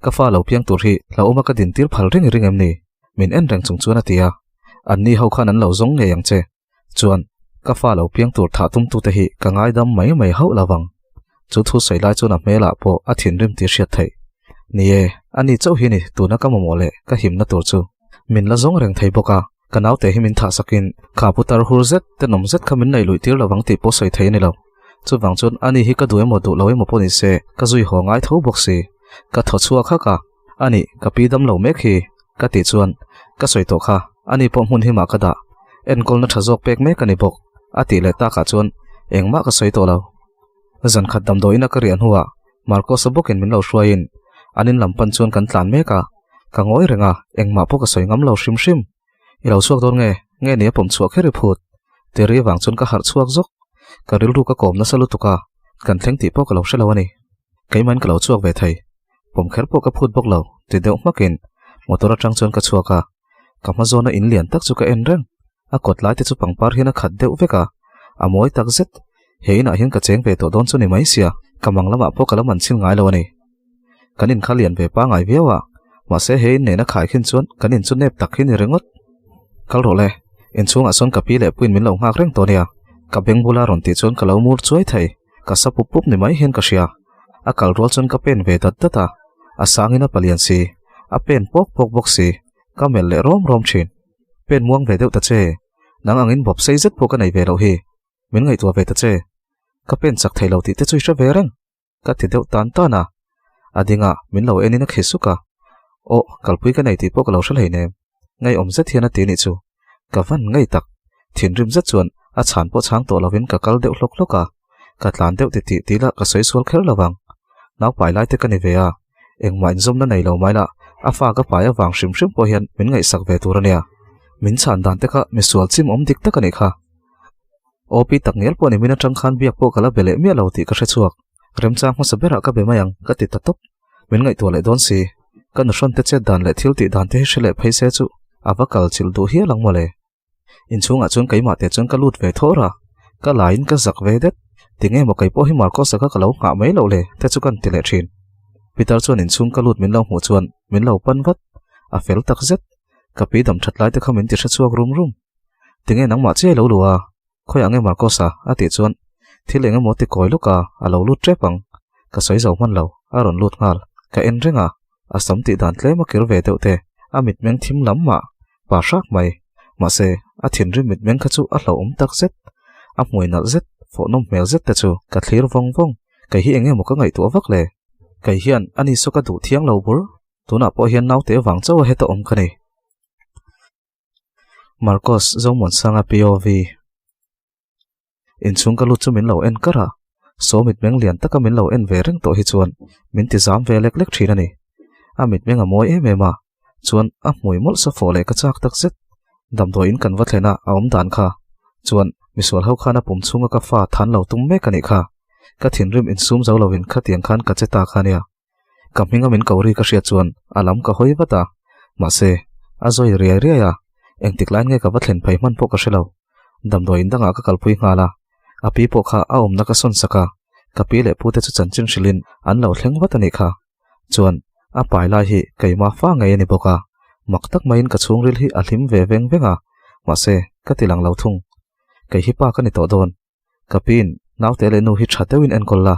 ka fa lo piang tur hi la oma ka din tir phal ring ring emni min en reng chung chuan atia an ni ho khan an lo zong nge yang che chuan ka fa lo piang tur tha tum tu te hi ka ngai dam mai mai ho lawang chu thu sei lai chu na mela po a thin rim ti hriat thei ni e ani chau hi ni tu na ka mo le ka him na tur chu min la zong reng thei boka kanau te himin tha sakin kha putar hurzet te nomzet khamin nei lui tir lawang ti po soi thei ni lo chu wang chun ani hi ka duai mo du loi mo poni se ka zui ho ngai tho boxi ka tho chua kha ka ani ka pi dam lo mek hi ka ti chuan ka soi to kha ani pom hun hi ma ka da en kol na thazok pek me ka ni bok ati le ta ka chuan engma ka soi to lo zan khat dam do ina ka rian huwa Marcos abokin min lo hruain anin lampan chuan kan tlan me ka ngoi renga engma po ka soi ngam lo shrim shrim i lo chuak don nge ne pom chuak kheri phut te ri wang chun ka har chuak zok ka ril ru ka kom na salu tuka kan thleng ti po ka lo shelo ani keiman ka lo chuak ve thei pom kher po ka phut bok lo ti deuh makin motor atang chuan ka chuaka ka ma zona in lian tak chu ka en reng a kot lai te chu pangpar hina khat deuh veka amoi tak zet heina hin ka cheng ve to don chu ni mai sia kamang lama po kala man chil ngai lo ani kanin khalian ve pa ngai vewa ma se he ne na khai khin chuan kanin chu nep tak hin rengot kal ro le in chunga son ka pi le puin min lo ngak reng to nia ka beng bula ron ti chuan ka lo mur chuai thei ka sa pup pup ni mai hen ka sia a kal rol chuan ka pen ve tat ta a sangina palian si a pen pok pok bok si ka mel le rom rom thin pen muang ve deuh ta che nang angin bop sei zet po ka nei ve lo hi min ngai tua ve ta che ka pen chak thei lo ti te chui sha ve reng ka ti deuh tan ta na adinga min lo enina khisuka o kalpui ka nei ti po ka lo shal hei ne ngai om zet hian a ti ni chu ka van ngai tak thin rim zet chuan a chan po chang to lovin ka kal deuh hlok hloka ka tlan deuh ti la ka soi sual kher lawang naw pai lai te ka ni ve a engma in zom na nei lo mai la a fa ka pai awang shrim shrim po hian min ngai sak ve tur ania min chan dan te kha mi sual chim om dik ta ka ni kha opi tak ngel po ni min atang khan biak po kala bele mi lo ti ka hre chuak rem chang ma sabera ka be mayang ka ti ta top min ngai to le don si kan ron te che dan le thil ti dan te shele phaise chu avakal chil du hi lang mole in chunga chun kaima te chun ka lut ve thora ka lain ka zak ve det tinge mo kai po hi Marcos ka ka lo nga mai lo le te chu kan ti le thin Peter chuan in chung ka lut min lo mu chuan min lo pan vat a fel tak zet ka pi dam that lai te khamin ti hra chuak rum rum tinge nang ma che lo luwa khoi ange Marcos a ti chuan thileng mo ti koi luka a lo lut trepang ka soi zo man lo a ron lut ngal ka en renga a som ti dan tle ma kir ve deuh te a mit meng thim lam ma pa sak mai ma se a thin ri mit meng kha chu a hlo tak zet a hmoi nal zet fo nom mel zet te chu ka thlir vong vong kai hi enge mo ka ngai tu vak le kai hian ani so ka du thiang lo bur tuna po hian nau te wang chaw he ta om khani Marcos zomon sanga POV in chung ka lu chu min lo en kara so mit meng lian taka min lo en ve reng to hi chuan min ti zam ve lek lek thina ni a mit meng a moi em em a chuan a hmoi mol sa fo le ka chak tak zet dam do in kan va thlena a om dan kha chuan miswal ho khana pum chunga ka fa than lo tum me kani kha ka thin rim in sum zo lovin kha tiang khan ka cheta khania kaminga min kauri ka ria chuan alam ka hoi bata ma se a zoi ria ria ya eng tiklan nge ka va thlen phai man po ka shelo dam do in danga ka kalpui ngala a pi po kha a om na ka son saka ka pi le pu te chu chan chin shilin an lo thleng wat ani kha chuan a pai lai hi keima fa ngai ani boka mak tak main ka chung ril hi a hlim ve veng venga ma se ka tilang lo thung kai hi pa ka ni to don ka pin naw te le nu hi thatewin en kolla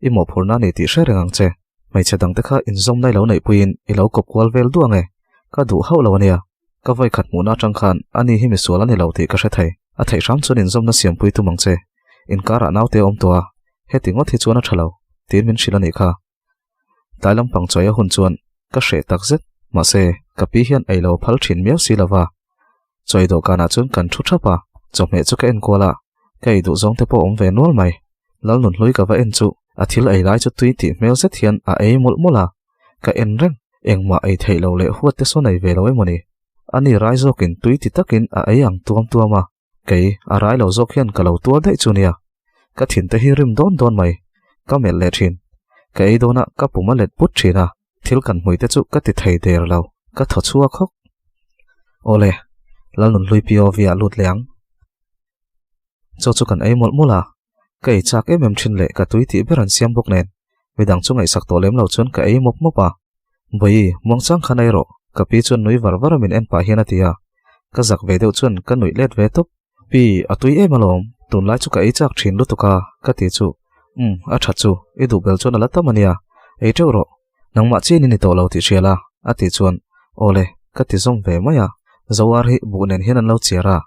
i mo phurna ni ti hre rengang che mai chadang te kha in zom nai lo nei puin i lo kop kwal vel duange ka du hau lo ania ka vai khat mu na tang khan ani hi mi sual ani lo ti ka hre thai a thai ram chun in zom na siam pui tu mang che in kara naw te om to a he tingot hi chuan a thalo tin min shilani kha tailam pang choya hun chuan ka hre tak zet ma se ka pi hian ei lo phal thin miau si lawa choi do kana chun kan thu thapa chome chu ka en kola kai du zong te po om ve nol mai lal nun hlui ka va en chu a thil ei lai chu tui ti mel zet hian a ei mul mula ka en reng engma ei thei lo le huat te so nei ve lo emoni ani rai zokin tui ti takin a ei ang tuam tuama kei a rai lo zok hian ka lo tua dai chunia ka thin te hi rim don mai ka mel le thin ka ei dona ka puma let put thina thil kan hmui te chu ka ti thei der lo ka tho chua khok ole lal nun hlui POV a lut leang chu kan ei mol mula kai chak em thin le ka tui ti beran siam bok nen midang chu ngai sak to lem lo chun ka ei mop mopa boi mong chang khanai ro ka pi chun nui var min en pa hian atia ka zak ve deuh chun ka nui let ve top pi atui em alom tun lai chu ka ei chak thin lu tuka ka ti chu a tha chu i du bel chun ala tamania ei tero nang ma chin ni to lo ti chiala ati chuan ole ka ti zong ve maya zawar hi bu nen hian an lo chiara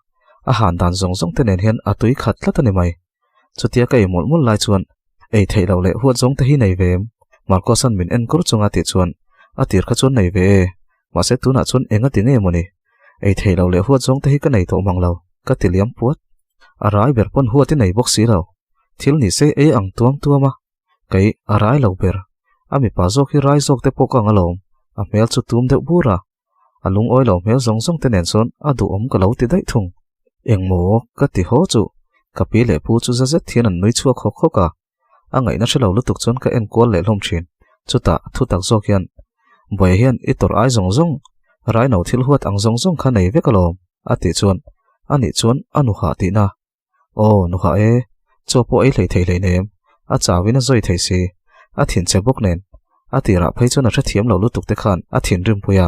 a han dan zong zong te nen hian a tui khat thlat ani mai chutia kai mol mol lai chuan ei thei lo le huat zong te hi nei vem Marcos an min en kur chunga ti chuan a tir kha chuan nei ve ma se tuna chuan enga ti nge moni ei thei lo le huat zong te hi ka nei to mang lo ka ti liam puat a rai ber pon huat ti nei bok si lo thil ni se e ang tuam tuama kai a rai lo ber ami pa zok hi rai zok te pok ang alom a mel chu tum de bura alung oi lo mel zong zong te nen son a du om ka lo ti dai thung engmo ka ti ho chu ka pi le pu chu za zet thian an nui chuak khok khoka a ngai na thelo lutuk chon ka en kol le hlom thin chuta thu tak zok hian boy hian i tor ai zong zong rai no thil huat ang zong zong kha nei ve ka lom a ti chuan ani chuan anu ha ti na o nu ha e cho po ei hlei thei hlei nem a chawin a zoi thei si a thin che bok nen a ti ra phei chuan a tha thiam lo lutuk te khan a thin rim puya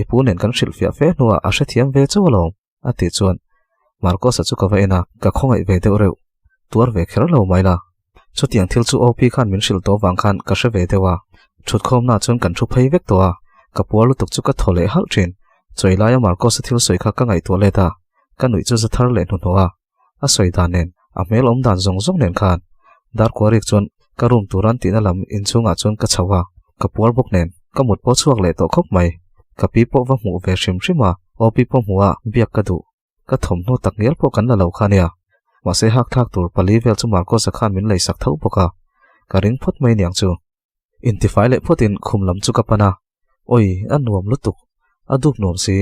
i pu nen kan hril fia fe nuwa a tha thiam ve chu lom a ti chuan Marcos chu ka va ena ka khongai ve de reu tuar ve kher lo mai la chutiang thil chu op khan min hril to wang khan ka hre ve dewa thut khom na chun kan thu phei vek to a ka puar lutuk chu ka thole hal thin choilai Marcos thil soi kha ka ngai to le ta ka nui chu za thar le nu noa a soi dan nen a mel om dan zong zong nen khan dar korik chun ka room turan tin alam in chunga chun ka chawa ka puar bok nen ka mut po chuak le to khop mai ka pi po wa mu ve shim shima opi po muwa biak ka du ka thom no tak ngel po kan la lo khania ma se hak thak tur pali vel chu Marcos a khan min lei sak thau poka ka ring phot mai niang chu intifai le photin khumlam chu ka pana oi an nuam lutuk aduk nom si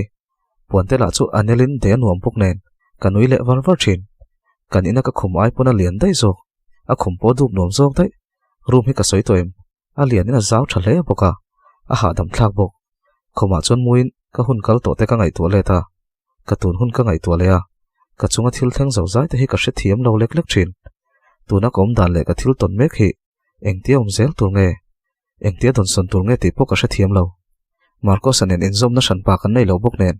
puante la chu anelin de nuam pok nen kanui le war war thin kanina ka khum ai pona lian dai zo a khum po dup nom zok dai room hi ka soi toim a lian ina zau thale poka a ha dam thlak bok khoma chon muin ka hun kal to te ka ngai to le ta ka tun hun ka ngai to le a ka chunga thil theng zo zai te hi ka hre thiam lo lek lek thin tuna kom dan le ka thil ton mek hi engtia zel tur nge engtia don son tur nge ti po ka hre thiam lo Marcos anen in zom na shan pa kan nei lo bok nen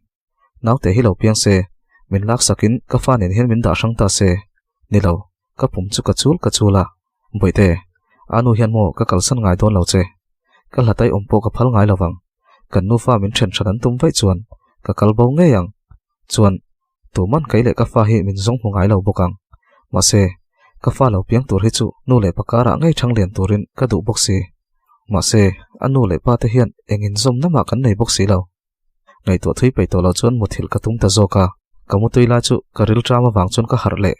naw te hi lo piang se min lak sakin ka fa nen hian min da sang ta se ni lo ka pum chu ka chula boite anu hian mo ka kalsan ngai don lo che ka latai ompo ka phal ngai lawang kan nu fa min then than tum vai chuan ka kalbo nge yang chuan tu man kai le ka fa hi min zong hu ngai lo bokang ma se ka fa lo piang tur hi chu nu le pakara ngai thang len turin ka du bok si ma se anu le pa te hian engin zom na ma kan nei bok si lo ngai to thui pe to lo chuan muthil ka tum ta zoka ka mu tui la chu ka ril trama wang chun ka har le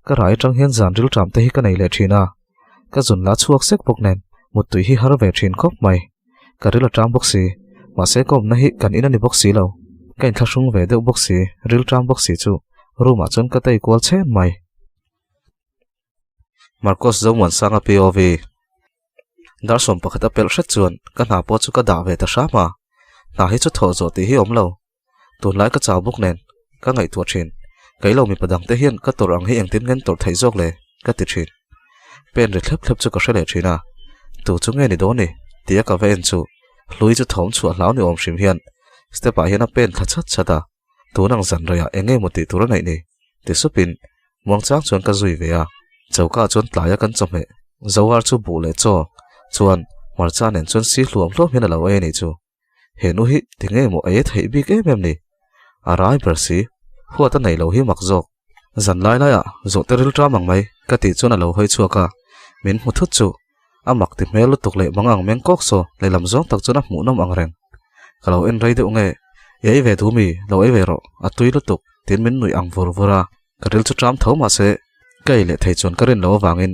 ka rai tang hian zan ril tram te hi ka nei le thina ka zun la chuak sek bok nen mu tui hi har ve thin khop mai ka ril tram bok si ma se kom na hi kan ina ni bok si lo kain thasung ve de bok si ril tram bok si chu ruma chun ka tai kol chen mai Marcos zongwan sanga POV dar som pakhat apel hret chuan ka hna po chu ka da ve ta shama na hi chu tho zo ti hi om lo tun lai ka chaw bok nen ka ngai tu thin kai lo mi padang te hian ka tor ang hi engtin ngen tor thai jok le ka ti thin pen ri thlep chu ka hrele thina tu chu nge ni do ni tia ka ven chu hlui chu thom chu hlau ni om shim hian step a hian a pen tha chat chata tu nang zan ria enge muti tur nei ni ti supin mong chang chuan ka zui ve a chauka chuan tlaya kan chome zawar chu bu le cho chuan marcha nen chuan si hluam hlom hin a lo e ni chu he nu hi tinge mo e thei bi ke mem ni arai persi huata nei lo hi mak jok zan lai lai a zo teril tra mang mai ka ti chuan a lo hoi chuaka min mu thut chu amak ti mel tuk le mangang meng kok so le lam zong tak chuna mu nom ang reng kalo en rai de unge yei ve thu mi lo e ve ro atui lutuk tin min nui ang vor vora karil chu tram thau ma se kai le thei chon karin lo wangin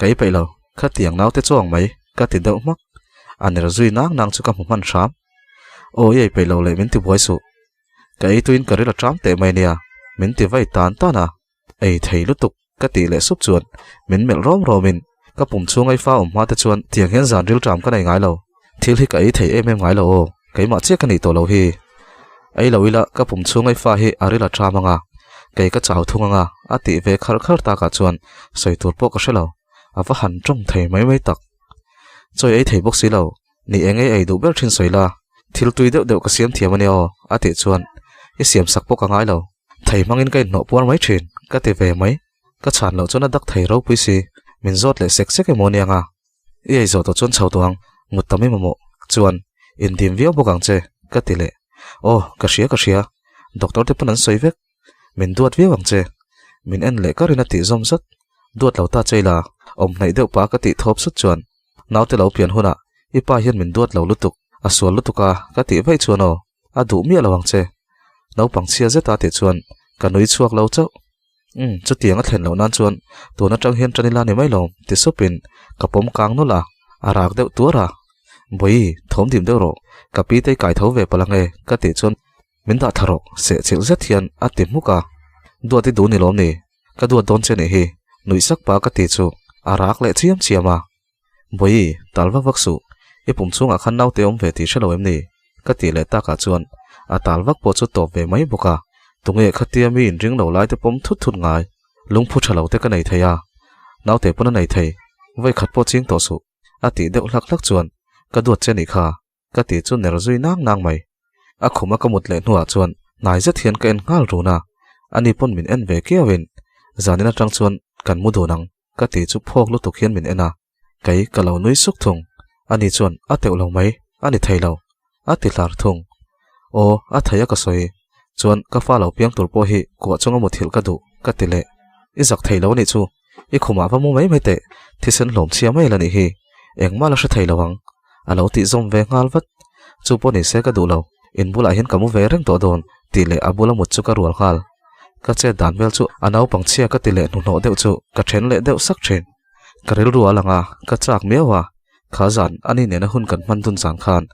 kai pe lo kha tiang nau te chong mai ka ti deuh mak aner zui nang nang chu ka mu man sham o yei pe lo le min ti boi su kai tuin karil tram te mai nia min ti vai tan ta na ei thei lutuk ka ti le sup chuan min mel rom romin ka pum chungai fa ma te chuan tiang hen zan ril tram ka nei ngai lo thil hi kai thei em ngai lo kai ma che ka ni to lo hi ai lo ila ka pum chungai fa hi arila tram anga kai ka chaw thunganga ati ve khar khar ta ka chuan soi tur po ka shelo awa han trong thei mai mai tak choi ei thei bok si lo ni enge ei du ber thin soila thil tui deuh deuh ka siam thiam ani o ati chuan i siam sak po ka ngai lo thei mangin kai no puar mai thin ka ti ve mai ka chan lo chona dak thei ro pui si min zot le sek sek emonia nga i ei zo to chon chau tuang mutami mamo chuan in dim vio bokang che ka ti le o ka sia doctor te panan soi vek min duat vi wang che min en le ka rina ti zom zat duat lo ta cheila om nei deuh pa ka ti thop sut chuan naute lo pian huna ipa hian min duat lo lutuk a sual lutuka ka ti vai chuan o a du mi lawang che no pang chia zeta te chuan ka nui chuak lo chau chu tianga thlen lo nan chuan tuna tang hian tranila ni mai lo ti supin ka pom kang no la arak deuh tura boi thom dim deuh ro ka pi te kai tho ve palange ka ti chuan min da tharok se chil zet hian a ti muka duati du ni lom ni ka duat don che ni hi nui sak pa ka ti chu arak le chiam chiama boi talwa vaksu ipum chunga khan nau te om ve ti shalo em ni ka ti le ta ka chuan a talwak po chu top ve mai boka tunge khatia mi in ring lo lai te pom thut thut ngai lungphu thalo te ka nei theya nau te puna nei thei vai khat po ching to su a ti deuh hlak hlak chuan ka duat che ni kha ka ti chu ner zui nang mai a khuma ka mut le nuwa chuan nai zet hian ka en ngal runa ani pon min en ve kiawin zanina tang chuan kan mu do nang ka ti chu phok lu tuk hian min ena kai ka lo nui suk thung ani chuan a teu lo mai ani thei lo a ti hlar thung o a thaya ka soi chuan ka fa lo piang tur po hi ko chunga mu thil ka du ka ti le izak thei lo ni chu i khuma va mu mai mai te thisen lom chia mai la ni hi engma la sha thei lawang a lo ti zom ve ngal vat chu po ni se ka du lo in bula hian kamu ve reng to don ti le abula mut chu ka rual khal ka che dan vel chu anau pang chia ka ti le nu no deuh chu ka then le deuh sak then karil ruwa langa ka chak mewa khazan ani ne na hun kan man dun san khan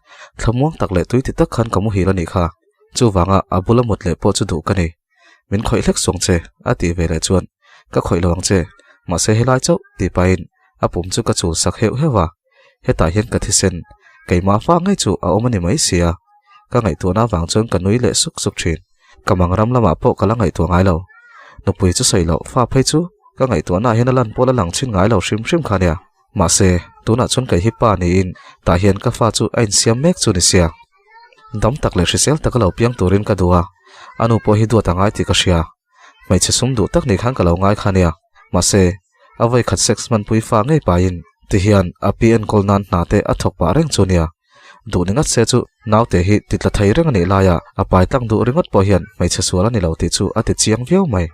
thamuang tak le tui ti tak khan kamu hi la ni kha chu wanga abula mut le po chu du ka ni min khoi hlek song che ati ve le chuan ka khoi lawang che ma se helai chau ti pain apum chu ka chu sak heu hewa heta hian ka thisen keima fa ngai chu a omani mai sia ka ngai tu na wang chon ka nui le suk suk thin kamang ram lama po kala ngai tu ngai lo no pui chu sei lo fa phei chu ka ngai tu na hian lan po la lang chin ngai lo shrim shrim khania ma se tu na chon kai hi pa ni in ta hian ka fa chu ain siam mek chu ni sia dam tak le hrisel tak lo piang turin ka duwa anu po hi du ta ngai ti ka sia mai che sum du tak ni khan ka lo ngai khania ma se avai khat sex man pui fa ngai pa in ti hian apn kol nan na te athok pa reng chunia du ningat se chu naw te hi titla thai reng ani laya apai tang du ringot po hian mai che suala ni lo ti chu ati chiang viau mai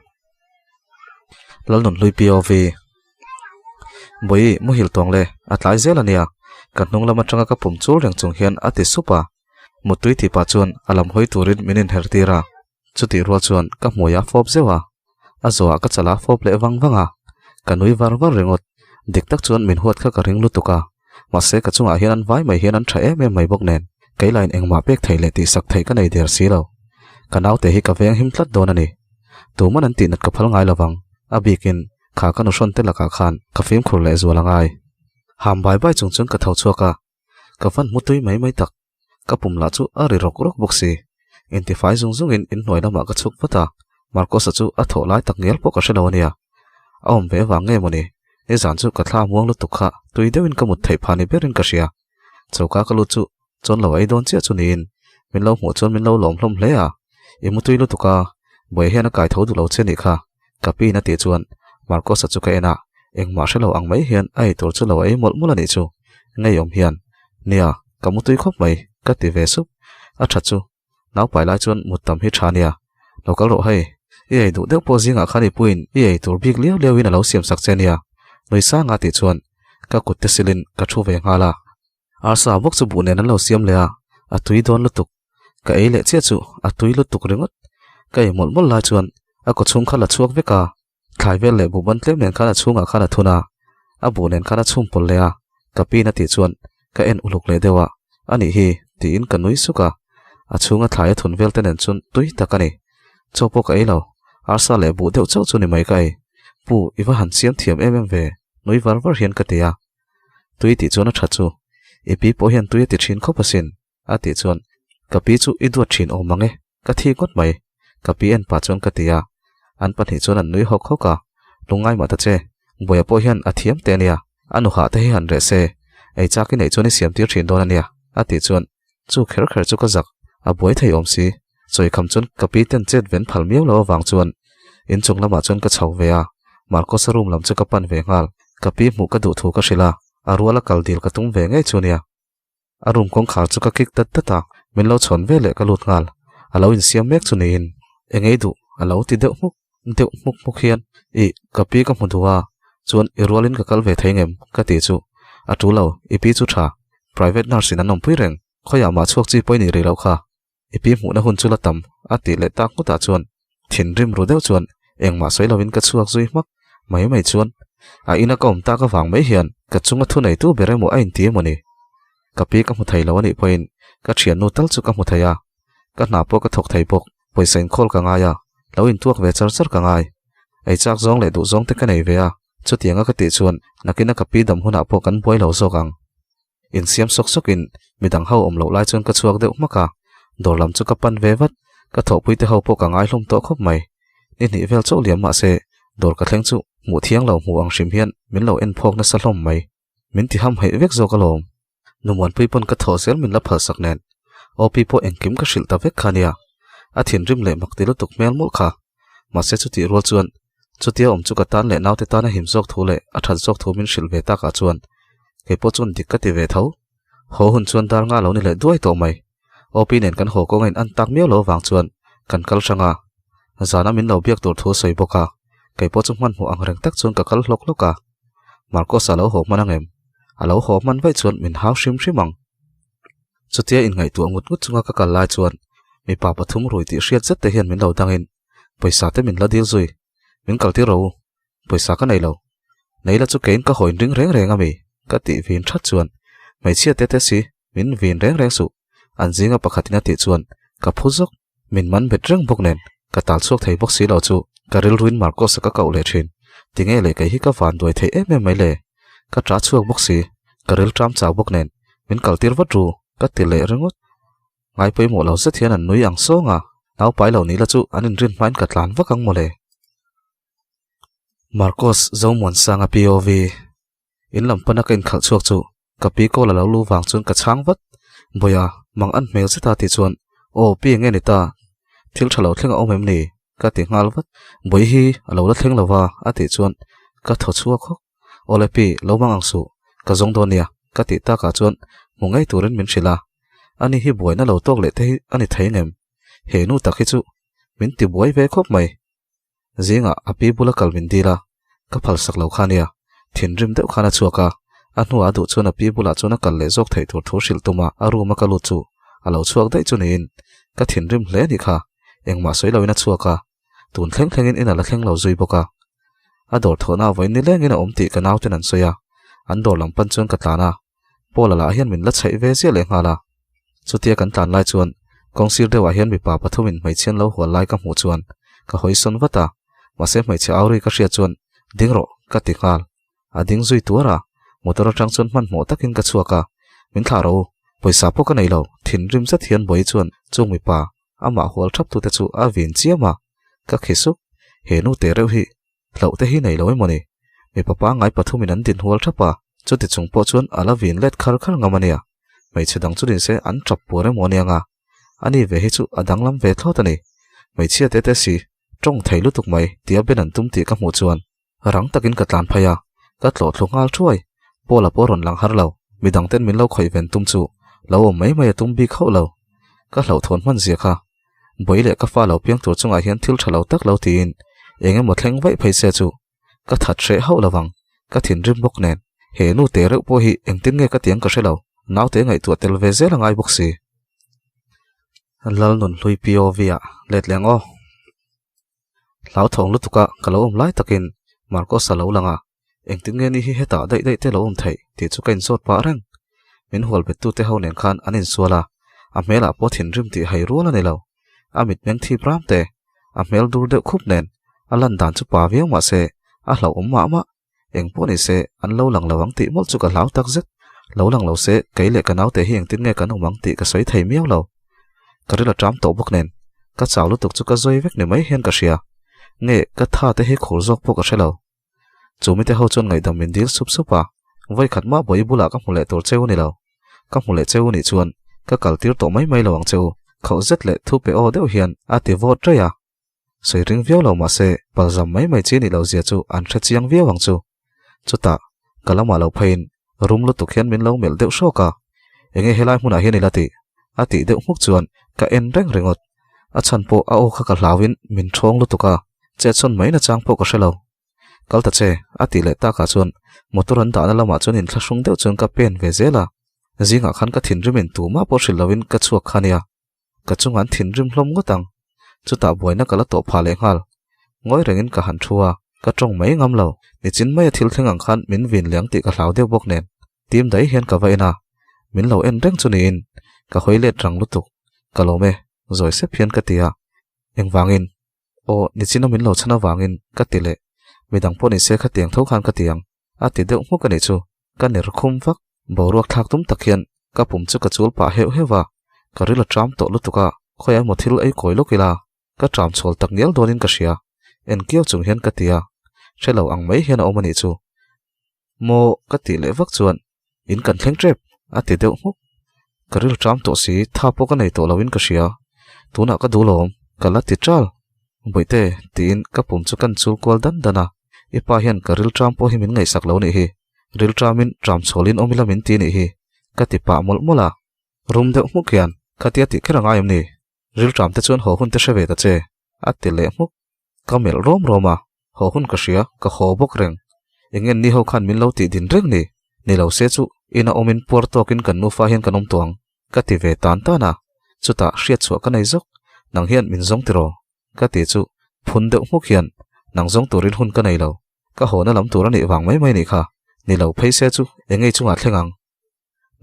lal nun lui pov boi mu hil tong le atlai zel ania kan nung lama tanga ka pum chul reng chung hian ati supa mutui ti pa chuan alam hoi turin minin hertira chuti rual chuan ka moya fop zewa azoa ka chala fop le wangwanga kanui warwar rengot diktak chuan min huat kha ka ring lutuka mase ka chunga hian an vai mai hian an tha em mai bok nen keilain engma pek theile ti sak thei ka nei der silo kanau te hi ka veng him tlat don ani tuman an tinat ka phal ngai lawang abikin kha ka no shon te laka khan ka fim khur le zualangai ham bai bai chung chung ka thau chuaka ka van mutui mai mai tak ka pum la chu ari rok rok boksi intifai zung zung in noina ma ka chuk pata marcos chu a tho lai tak ngel po ka shelawania aom ve wa nge moni e zan chu ka thla muang lu tukha tui deuin ka mut thei phani berin ka sia choka ka lu chu chon lo ai don che chu nin min lo mu chon min lo lom hlom hle a e mutui lu tuka boi hian a kai tho du lo che ni kha ka pi na ti chuan marcos chu ka ena engma shelo ang mai hian ai tur chu lo ai mol mol ani chu ngei om hian nia ka mutui khop mai ka ti ve sup a tha chu naw pai lai chuan mutam hi thania lokal ro hai e ai du deuh po zinga khani puin e ai tur bik liao liao in alo siam sak chenia noisa nga ti chuan ka kut te silin ka thu ve ngala arsa bok chu bu nen lo siam lea a tui don lutuk ka ei le che chu a tui lutuk ringot ka ei mol mol la chuan a ko chung khala chuak veka thlai vel le bu ban tlem nen khala chunga khala thuna a bu nen khala chum pol lea ka pi na ti chuan ka en uluk le dewa ani hi ti in ka nui suka a chunga thlai thun vel ten en chun tui takani chopo ka ei lo arsa le bu deuh chau chu ni mai kai pu iwa han siam thiam em ve noi war war hian ka tia tui ti chuan a tha chu epi po hian tui ti thin khopasin a ti chuan ka pi chu i duat thin o mange ka thi kot mai ka pi en pa chuan ka tia an pa thi chuan an nui hok hoka lungai ma ta che boya po hian a thiam te nia anu ha te hi han re se ei cha ki nei chuan i siam tir thin don ania a ti chuan chu kher kher chu ka zak a boi thei om si choi kham chun ka pi ten chet ven phal miau lo wang chuan in chung lama chuan ka chho ve a marcos room lam chu ka pan ve ngal ka pi mu ka du thu ka shila aruala kal dil ka tung ve ngai chunia arum kong khar chu ka kik tat tata min lo chon ve le ka lut ngal alo in siam mek chu nin engei du alo ti deuh muk hian kapi ka hmuduwa chuan irwalin ka kal ve theingem ka ti chu atulo ipi chu tha private nurse in anom pui reng khoya ma chuak chi poini re lo kha ipi mu na hun chula tam ati le tak muta chuan thin rim ru deuh chuan engma soi lovin ka chuak zui mak mai chuan a ina kom ta ka wang mai hian ka chunga thu nei tu beremo a in ti moni kapi ka mu thai lo ani point ka thian nu tal chu ka mu thaya ka na po ka thok thai pok poisen khol ka nga ya lo in tuak ve char ka ngai ai chak zong le du zong te ka nei ve a chu tianga ka ti chuan nakina kapi dam huna po kan boi lo zokang in siam sok in midang hau om lo lai chuan ka chuak deuh maka dorlam chu ka pan ve vat ka thok pui te hau po ka ngai hlum to khop mai ni vel chaw liam ma se dor ka thleng chu mu thiang lo mu ang shim hian min lo en phok na sa hlom mai min ti ham hai vek zo ka lom numwan pui pon ka tho sel min la phal sak nen opi po engkim ka shil ta vek khania a thin rim le mak ti lu tuk mel mul kha ma se chu ti rol chuan chu tia om chu ka tan le naw te tan a him zok thu le a that zok thu min shil ve ta ka chuan ke po chun dik ka ti ve tho ho hun chuan dar nga lo ni le duai to mai opi nen kan ho ko ngain an tak meo lo wang chuan kan kal sanga zana min lo biak tur thu soi boka ke po chu man mu ang reng tak chuan ka kal hlok loka marco salo ho manangem alo ho man vai chuan min hau shim shimang chutia in ngai tu ngut chunga ka kal lai chuan mi pa pathum roi ti hriat zat te hian min lo dangin paisa te min la dil zui min kal ti ro paisa ka nei lo nei la chu kein ka hoin ring reng ami ka ti vin that chuan mai chia te si min vin reng su an zinga pakhatina ti chuan ka phuzok min man bet reng bok nen ka tal chuak thei bok si lo chu ka ril ruin marco sa ka kau le thin tinge le kai hi ka van doi thei em mai le ka tra chuak bok si ka ril tram chaw bok nen min kal tir wat ru ka ti le rengot ngai poi mo lo sa thian an nui ang songa naw pai lo ni la chu anin rin main ka tlan vakang mole marcos zomon sanga pov in lampana kain khal chuak chu kapi ko la lo lu wang chun ka chang wat boya mang an mel se ta ti chuan o pi nge ni ta thil thalo thlenga omem ni ka ti ngal wat boi hi alo la thleng lawa ati chuan ka tho chuak khok ole pi lo mang ang su ka zong do nia ka ti ta ka chuan mungai turin min shila ani hi boina lo tok le te ani thainem he nu takhi chu min ti boi ve khop mai zinga api bula kalmin dila ka phal sak lo khania thin rim deuh khana chuaka anu adu chuna pi bula chuna kal le jok thei thur thur sil tuma aru ma kalu chu alo chuak dai chunin ka thin rim hle ni kha engma soi loina chuaka tun thleng in ala thleng lo zui boka ador thona voin ni leng ina omti ka naw ten an soya an dor lam pan chuan ka tlana pola la hian min la chhai ve zia le ngala chutia kan tlan lai chuan kongsir dewa hian mi pa pathumin mai chen lo hual lai ka mu chuan ka hoison wata mase mai che auri ka ria chuan dingro ka tikal ading zui tuara motor atang chuan man mo takin ka chuaka min tharo poisa po ka nei lo thin rim za thian boi chuan chung mi pa ama hual thap tu te chu a vin chiama ka khisuk he nu te reu hi hlo te hi nei loi moni mi papa ngai pathumin an din hual thapa chuti chung po chuan ala vin let khar ngamania mai chedang churin se an trap pore monia nga ani ve hi chu adang lam ve thlo tani mai chia te si trong theilu tuk mai tia ben an tum ti ka mu chuan rang takin ka tlan phaya ka tlo thlungal thuai pola poron lang har lo midang ten min lo khoi ven tum chu lo mai tum bi khau lo ka hlo thon man zia kha boile ka fa lo piang tur chunga hian thil thalo tak lo tin enge mo thleng vai phai se chu ka that re hau lawang ka thin rim bok nen he nu te reuh po hi engtin nge ka tiang ka hrelo naw te ngai tu tel ve zel angai bok si lal nun hlui piovia let lengo lau thong lu tuka kalo lai takin marco salo langa engtin nge ni hi heta dai te lo thei ti chu kain sot pa rang min hol bet tu te ho nen khan anin suala a mela po thin rim ti hai ruala ne lo amit meng thi pram te a mel dur de khup nen alan dan chu pa viang ma se a hlo ma eng po ni se an lo lang lawang ti mol chu ka lau tak zet lo lang lo se keile ka naw te hi engtin nge kan umang ti ka soi thei miao lo karila tram to bok nen ka chaw lu tuk chu ka zoi vek ni mai hian ka ria nge ka tha te hi khur jok po ka hrelo chumi te ho chon ngai dam min dil sup supa voi khat ma boi bula ka mule tor cheu ni lo ka mule cheu ni chuan ka kaltir to mai lawang cheu khau zet le thu pe o deuh hian a ti vot treya soi ring viau lo ma se palzam mai chi ni lo zia chu an thra chiang viawang chu chuta kalama lo phain rum lu tu khian min lo mel deuh shoka enge helai hmuna hian ilati ati deuh muk chuan ka en rengot chan po a o kha ka hlawin min thong lu tuka che chon mai na chang po ka hrelo kalta che ati le ta ka chon motor an da na lama chon in thlasung deuh chon ka pen ve zela zinga khan ka thin rimin tu ma po hrilawin ka chuak khania ka chungan thin rim hlom ngotang chuta boina kala to pha le ngal ngoi rengin ka han thua ka tong mai ngam lo ni chin mai thil thengang khan min vin liang ti ka hlau deuh bok nen tim dai hian ka vaina min lo en reng chuni in ka hoile trang lutuk kalome rồi xếp hiên cái tia em vangin o ni china min lo chana wangin ka tile midang poni se kha tiang tho khan ka tiang a ti deuh mu ka ni chu ka ner khum vak boruak thak tum takhian ka pum chu ka chul pa heu hewa ka rila tram to lutuka khoya mothil ei koilo kila ka tram chol tak nial donin ka sia en kiau chung hian ka tia chelo ang mai hian omani chu mo ka ti le vak chuan in kan thleng trep a ti deuh mu ka rila tram to si tha po ka nei to lawin ka sia tuna ka dulom kala ti tral boite tin ka pum chu kan chul kol dan dana ipa hian ka ril tram po himin ngai sak lo ni hi ril tramin tram cholin omilamin ti ni hi ka ti pa mol mola rum de mu kian khatia ti kheranga yam ni ril tram te chon ho hun te sheve ta che at le mu kamel rom roma ho hun ka sia ka ho bok reng ingen ni ho khan min lo ti din reng ni lo se chu ina omin porto kin kan nu fa hian kanom tuang ka ti ve tan ta na chuta hriat chu ka nei zok nang hian min zong tiro ka ti chu phun deuh mu khian nang zong turin hun ka nei lo ka hona lam tur ani wang mai mai ni kha ni lo phei se chu engei chunga thlengang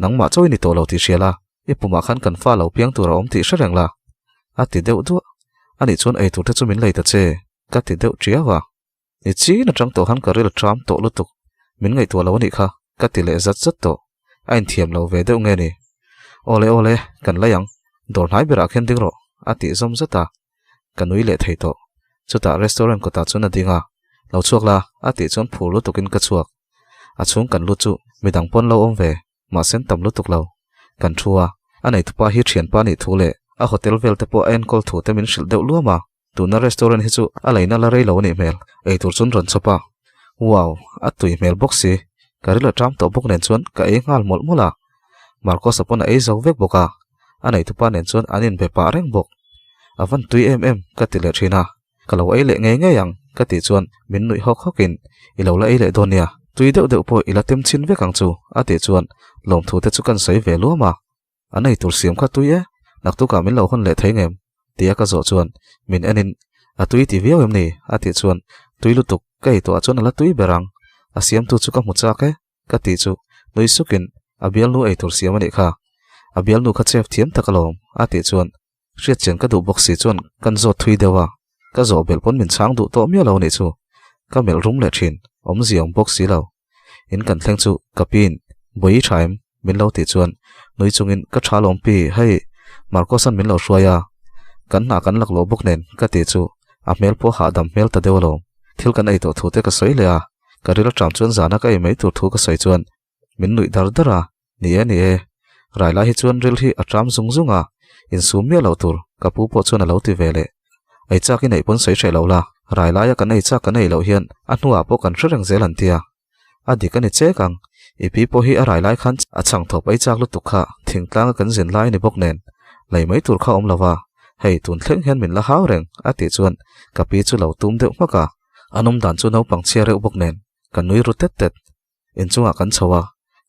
nang ma choi ni to lo ti hriala ipuma khan kan fa lo piang tur om ti hrengreng la a ti deuh du ani chon ei tur te chu min lei ta che ka ti deuh triawa ni chi na tang to han ka rel tram to lutuk min ngai to lo ni kha ka ti le zat zat to ain thiam lo ve deuh nge ni ole kan layang dor nai bera khen ding ro ati zom zata kanui le thei to chuta restaurant ko ta chuna dinga lo chuak la ati chon phulu tukin ka chuak a chung kan lu chu midang pon lo om ve ma sen tam lu tuk lo kan thua anei tupa hi thian pa ni thule a hotel vel te po en kol thu te min shil deuh luama tuna restaurant hi chu a leina la rei lo ni mel ei tur chun ron chopa wow a tui mel boxi karila tram to bok nen chuan ka e ngal mol mola marko sapona ei zo vek boka anei tupa nen chuan anin be pa reng bok avan tui ka ti le thina kalo ei le nge yang ka ti chuan min nui hok hokin ilo la ei le donia tui deuh po ila tem chin vekang chu ati chuan lom thu te chu kan sei ve luama anei tur siam kha tui e naktu ka min lo hon le thei ngem tia ka zo chuan min anin a tui ti viau em ni ati chuan tui lutuk kai to chuan ala tui berang a siam tu chu ka mu cha ke ka ti chu noi sukin abial nu ei tur siam ani kha abial nu kha chef thiam takalom ati chuan riat chen ka du boxi chuan kan zo thui dewa ka zo bel pon min chang du to mi lo ni chu ka mel rum le thin om ziang boxi lo in kan thleng chu kapin boi thaim min lo ti chuan noi chungin ka thalom pi hei marko san min lo hruaya kan na kan lak lo bok nen ka ti chu a mel po ha dam mel ta dewlo thil kan ei to thu te ka soi le a ka rila tram chuan zana ka ei mai tur thu ka soi chuan min nui dar dara ni e raila hi chuan ril hi atram zunga in sumia lo tur kapu po chuan lo ti vele ai cha ki nei pon sei thei lo la raila ya kan ei cha kan ei lo hian a hnuwa po kan hreng zelan tia adi kan e che kang ipi po hi a raila khan a chang thop ai chak lu tukha thingtlang kan zen lai ni bok nen lei mai tur kha om lawa hei tun thleng hian min la haw reng ati chuan kapi chu lo tum deuh maka anom dan chu no pang chia reuh bok nen kan nui ru tet in chunga kan chawa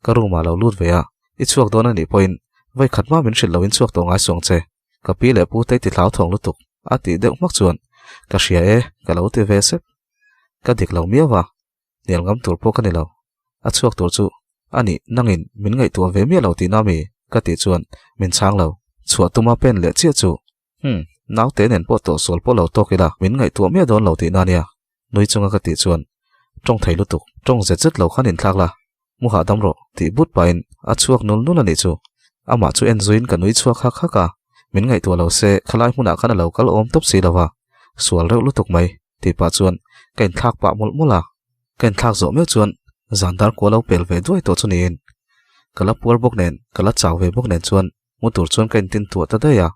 ka ruma lo lut ve a i chuak don ani point vai khatma min hril lo in chuak to ngai song che kapi le pu te ti thlau thong lutuk ati deuh mak chuan ka hria e ka lo ti ve sep ka dik lo miawa nial ngam tur po ka ni lo a chuak tur chu ani nangin min ngai tu ve mi lo ti na mi ka ti chuan min chang lo chua tuma pen le chia chu naw te nen po to sol po lo to kila min ngai tu mi don lo ti na nia noi chunga ka ti chuan trong thei lutuk trong zet lo khan in thlak la mu ha dam ro ti but pain a chuak nul ani chu ama chu enjoyin ka nui chuak kha ka min ngai tu lo se khalai huna khana lo kal om top si lawa sual reuh lutuk mai ti pa chuan kain thak pa mul mula kain thak zo me chuan zandar ko lo pel ve duai to chunin kala pur bok nen kala chaw ve bok nen chuan mutur chuan kain tin tu ta da ya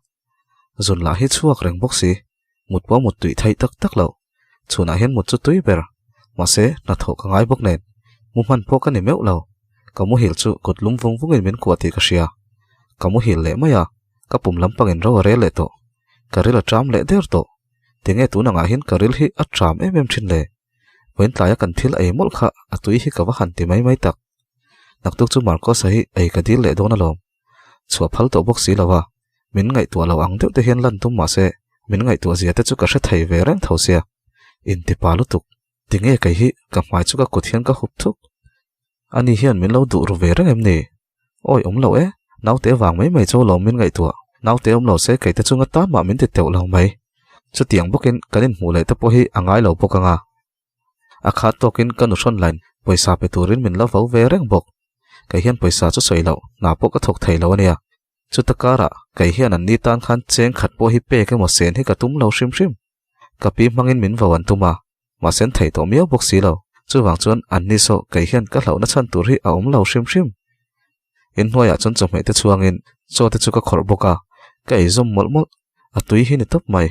zun la hi chuak reng bok si mut po mut tui thai tak lo chuna hian mut chu tui ber ma se na tho ka ngai bok nen mu man po ka ni meu lo ka mu hil chu kot lum vung in min ko ti ka sia ka mu hil le maya ka pum lampang in ro re le to karil a tram le der to tinge tu na nga hin karil hi a tram em thin le wen tlaya kan thil ei mol kha atui hi kawa han ti mai tak naktuk chu Marcos hi ei ka dil le dona lom chua phal to box si lawa min ngai tu lo ang deuh te hian lan tum ma se min ngai tu zia te chu ka hre thei ve reng thosia in ti palu tuk tinge kai hi ka mai chu ka kuthian ka hup thuk ani hian min lo du ru ve reng em ni oi lo e nau te wang mai cho lo min ngai tu nau te lo se kai te chunga ta ma min te teu lo mai chu tiang bokin kanin mu le te po hi angai lo pokang a akha tokin kanu son line poisa pe turin min lo vo ve reng bok kai hian poisa chu soi lo na po ka thok thei lo ania chu takara kai hian an ni tan khan cheng khat po hi pe ke mo sen hi ka tum lo shim shim ka pi mangin min vawan tuma ma sen thei to miao bok si lo chu wang chuan an ni so kai hian ka hlo na chan tur hi a lo shim shim in hnuaiah chuan chawhmeh te chuangin chaw te chu ka khawr boka kai zum mol mol a tui hi ni top mai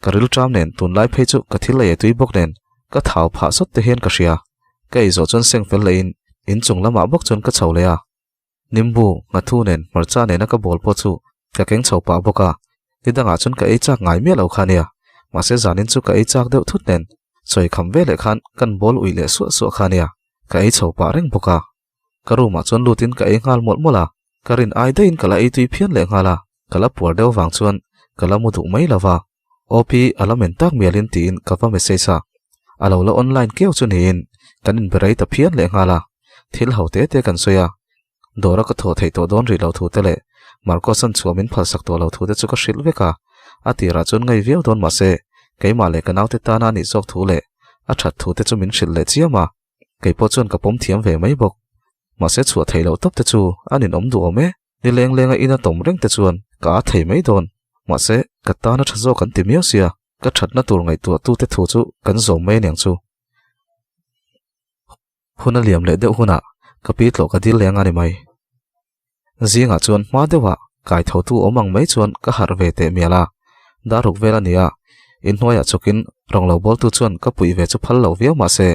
karil tram nen tun lai phei chu ka thil lai tui bok nen ka thau pha sot te hian ka ria kai zo chuan seng fel lein in chung lama bok chuan ka chho le a nimbu nga thu nen marcha nen ka bol po chu ka keng chho pa boka tidanga chuan ka ei chak ngai me lo khania ma se zanin chu ka ei chak deuh thut nen choi kham ve le khan kan bol ui le su khania ka ei chho pa reng boka karuma chuan lutin ka ei ngal mol mola karin ai dein kala ei tui phian le ngala kala puar deuh wang chuan kala mudu mai lawa opi alamen tak mialin tin ka va message sa alo lo online keu chun hin kanin berai ta phian le ngala thil haute te kan soya dora ka tho thei to don ri lo thu te le Marcosan chuamin phal sak to lo thu te chu ka hril veka atira chun ngai viau don ma se keima le ka naute ta na ni zok thu le a that thu te chu min hril le chiama kei po chun ka pom thiam ve mai bok ma se chua thei lo top te chu anin om du ome ni leng lenga ina tom reng te chuan ka thei mai don ma se ka ta na thazo kan ti miau sia ka that na tur ngai tu te thu chu kan zo mai neng chu huna liam le deuh huna ka pi tlo ka dil lenga ni mai zinga chuan ma dewa kai tho tu omang mai chuan ka har ve te miala daruk vela nia in hnuaiah chukin ronglo bol tu chuan ka pui ve chu phal lo viau ma se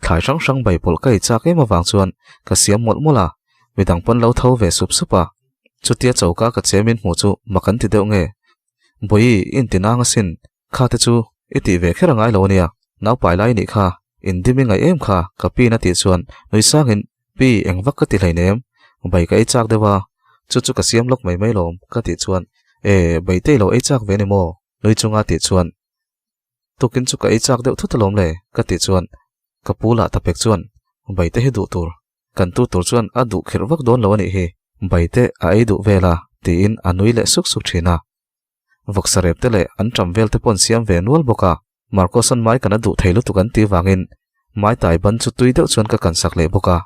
thlai sang sang bai pol kai cha ke ma wang chuan ka siam mol mola midang pon lo tho ve sup supa chutia chauka ka chemin mu chu makan ti deuh nge boi in tinanga sin kha te chu iti ve khera ngai lo nia nau pai lai ni kha in dimi ngai em kha ka pi na ti chuan noi sangin pi engwak ka ti hlainem bai ka ei chak dewa chu ka siam lok mai lom ka ti chuan e bai te lo ei chak ve ni mo noi chunga ti chuan tukin chu ka ei chak deuh thutalom le ka ti chuan ka pula tapek chuan bai te hi du tur kan tu tur chuan a du khir vak don lo ani hi bai te a ei du vela ti in anui le suk thina vok sarep te le an tram vel te pon siam ve nual boka Marcosan mai kana du theilu tukan ti wangin mai tai ban chu tui deuh chuan ka kan sak le boka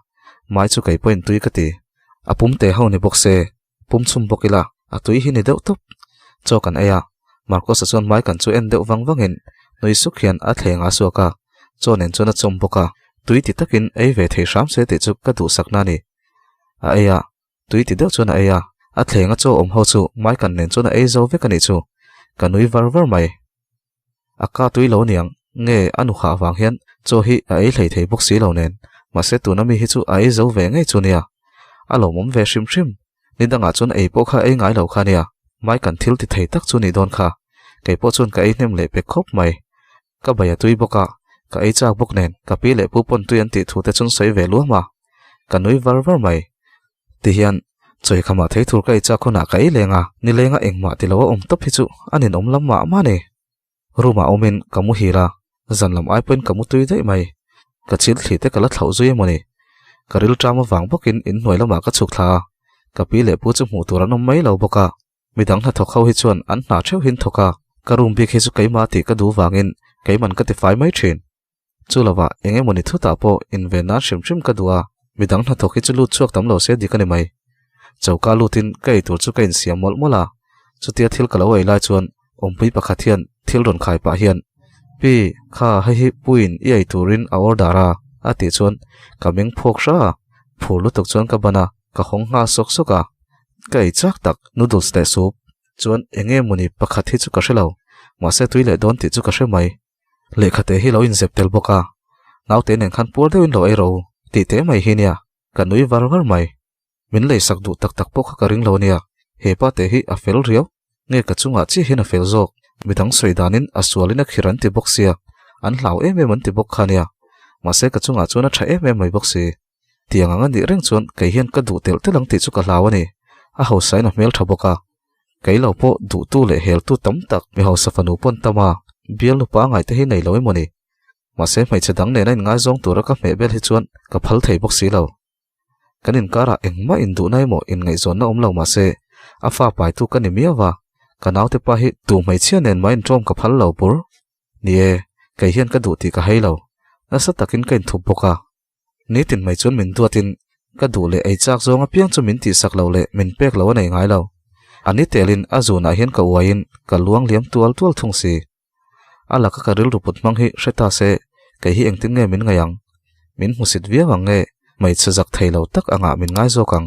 mai chu kai point tui ka ti apum te ho ni bokse pum chum bokila atui hi ni deuh top cho kan aya Marcos chuan mai kan chu en deuh wangin noi suk hian a thlenga suaka cho nen chona chom boka tui ti takin ei ve thei ram se ti chu ka du sakna ni a aya tui ti deuh chuan aya a thlenga cho om ho chu mai kan nen chona ei zo ve kani chu kanui var mai aka tui lo niang nge anu kha wang hian cho hi a ei hlei thei bok si lo nen ma se tu na mi hi chu a ei zo ve ngai chu nia alo mom ve shim shim ni danga chun ei po kha ei ngai lo kha nia mai kan thil ti thei tak chu ni don kha kei po chun ka ei nem le pe khop mai ka baya tui boka ka ei chak bok nen ka pi le pu pon tu an ti thu te chun sei ve lu ma kanui var mai ti hian choi khama thei thur ka ei chak khona ka ei lenga ni lenga engma ti lo om top hi chu anin om lam ma ne ruma omin kamu hira zanlam ai pen kamu tui dei mai ka chil thli te kala thlau zui moni karil trama wang bokin in hnuai lama ka chuk thla ka pi le pu chu mu turanom mai lo boka midang na thok ho hi chuan an na theu hin thoka karum bi khe chu keima ti ka du wangin keiman ka ti fai mai thin chulawa enge moni thu ta po in ve na shim ka duwa midang na thok hi chu lu chuak tam lo se dikani mai chauka lutin kai tur chu kain siam mol mola chutia thil kalo ei lai chuan ompui pakhathian thil ron khai pa hian pi kha hi puin ei turin a ordera ati chuan kameng phok sha phulu tok chuan ka bana ka hong nga sok soka kai chak tak noodles te soup chuan enge muni pakhathi chu ka hrelo ma se tuile don ti chu ka hre mai lekhate hi lo in zep tel boka naute nen khan pur deuin lo ei ro ti te mai hi nia kanui var mai min le sak du tak po kha ka ring lo nia he pa te hi a fel riau nge ka chunga chi hin a fel zok midang soidanin asualina khiran ti boxia an hlau em an ti bok khania mase ka chunga chuna tha em mai boxi tiang anga ni reng chon kai hian ka du tel telang ti chu ka hlawani a hausain a mel thaboka kai lo po du tu le hel tu tam tak mi hausa fanu pon tama bial nu pa ngai te hi nei loi moni mase mai chadang ne nai ngai zong tura ka me bel hi chuan ka phal thei boxi lo kanin kara engma in du nai mo in ngai zon na om lo mase afa pai tu ka ni miawa kanaw te pa hi tu mai chian nen main trom ka phal lo pur nie kai hian ka du ti ka hei lo na sa takin kain thup boka ni tin mai chun min duatin ka du le ei chak zonga piang chu min ti sak lo le min pek lo nei ngai lo ani telin azuna hian ka uain ka luang liam tual thung si ala ka ril ruput mang hi hreta se kai hi engtin nge min ngayang min musit viawang nge mai chajak thailo tak anga min ngai zokang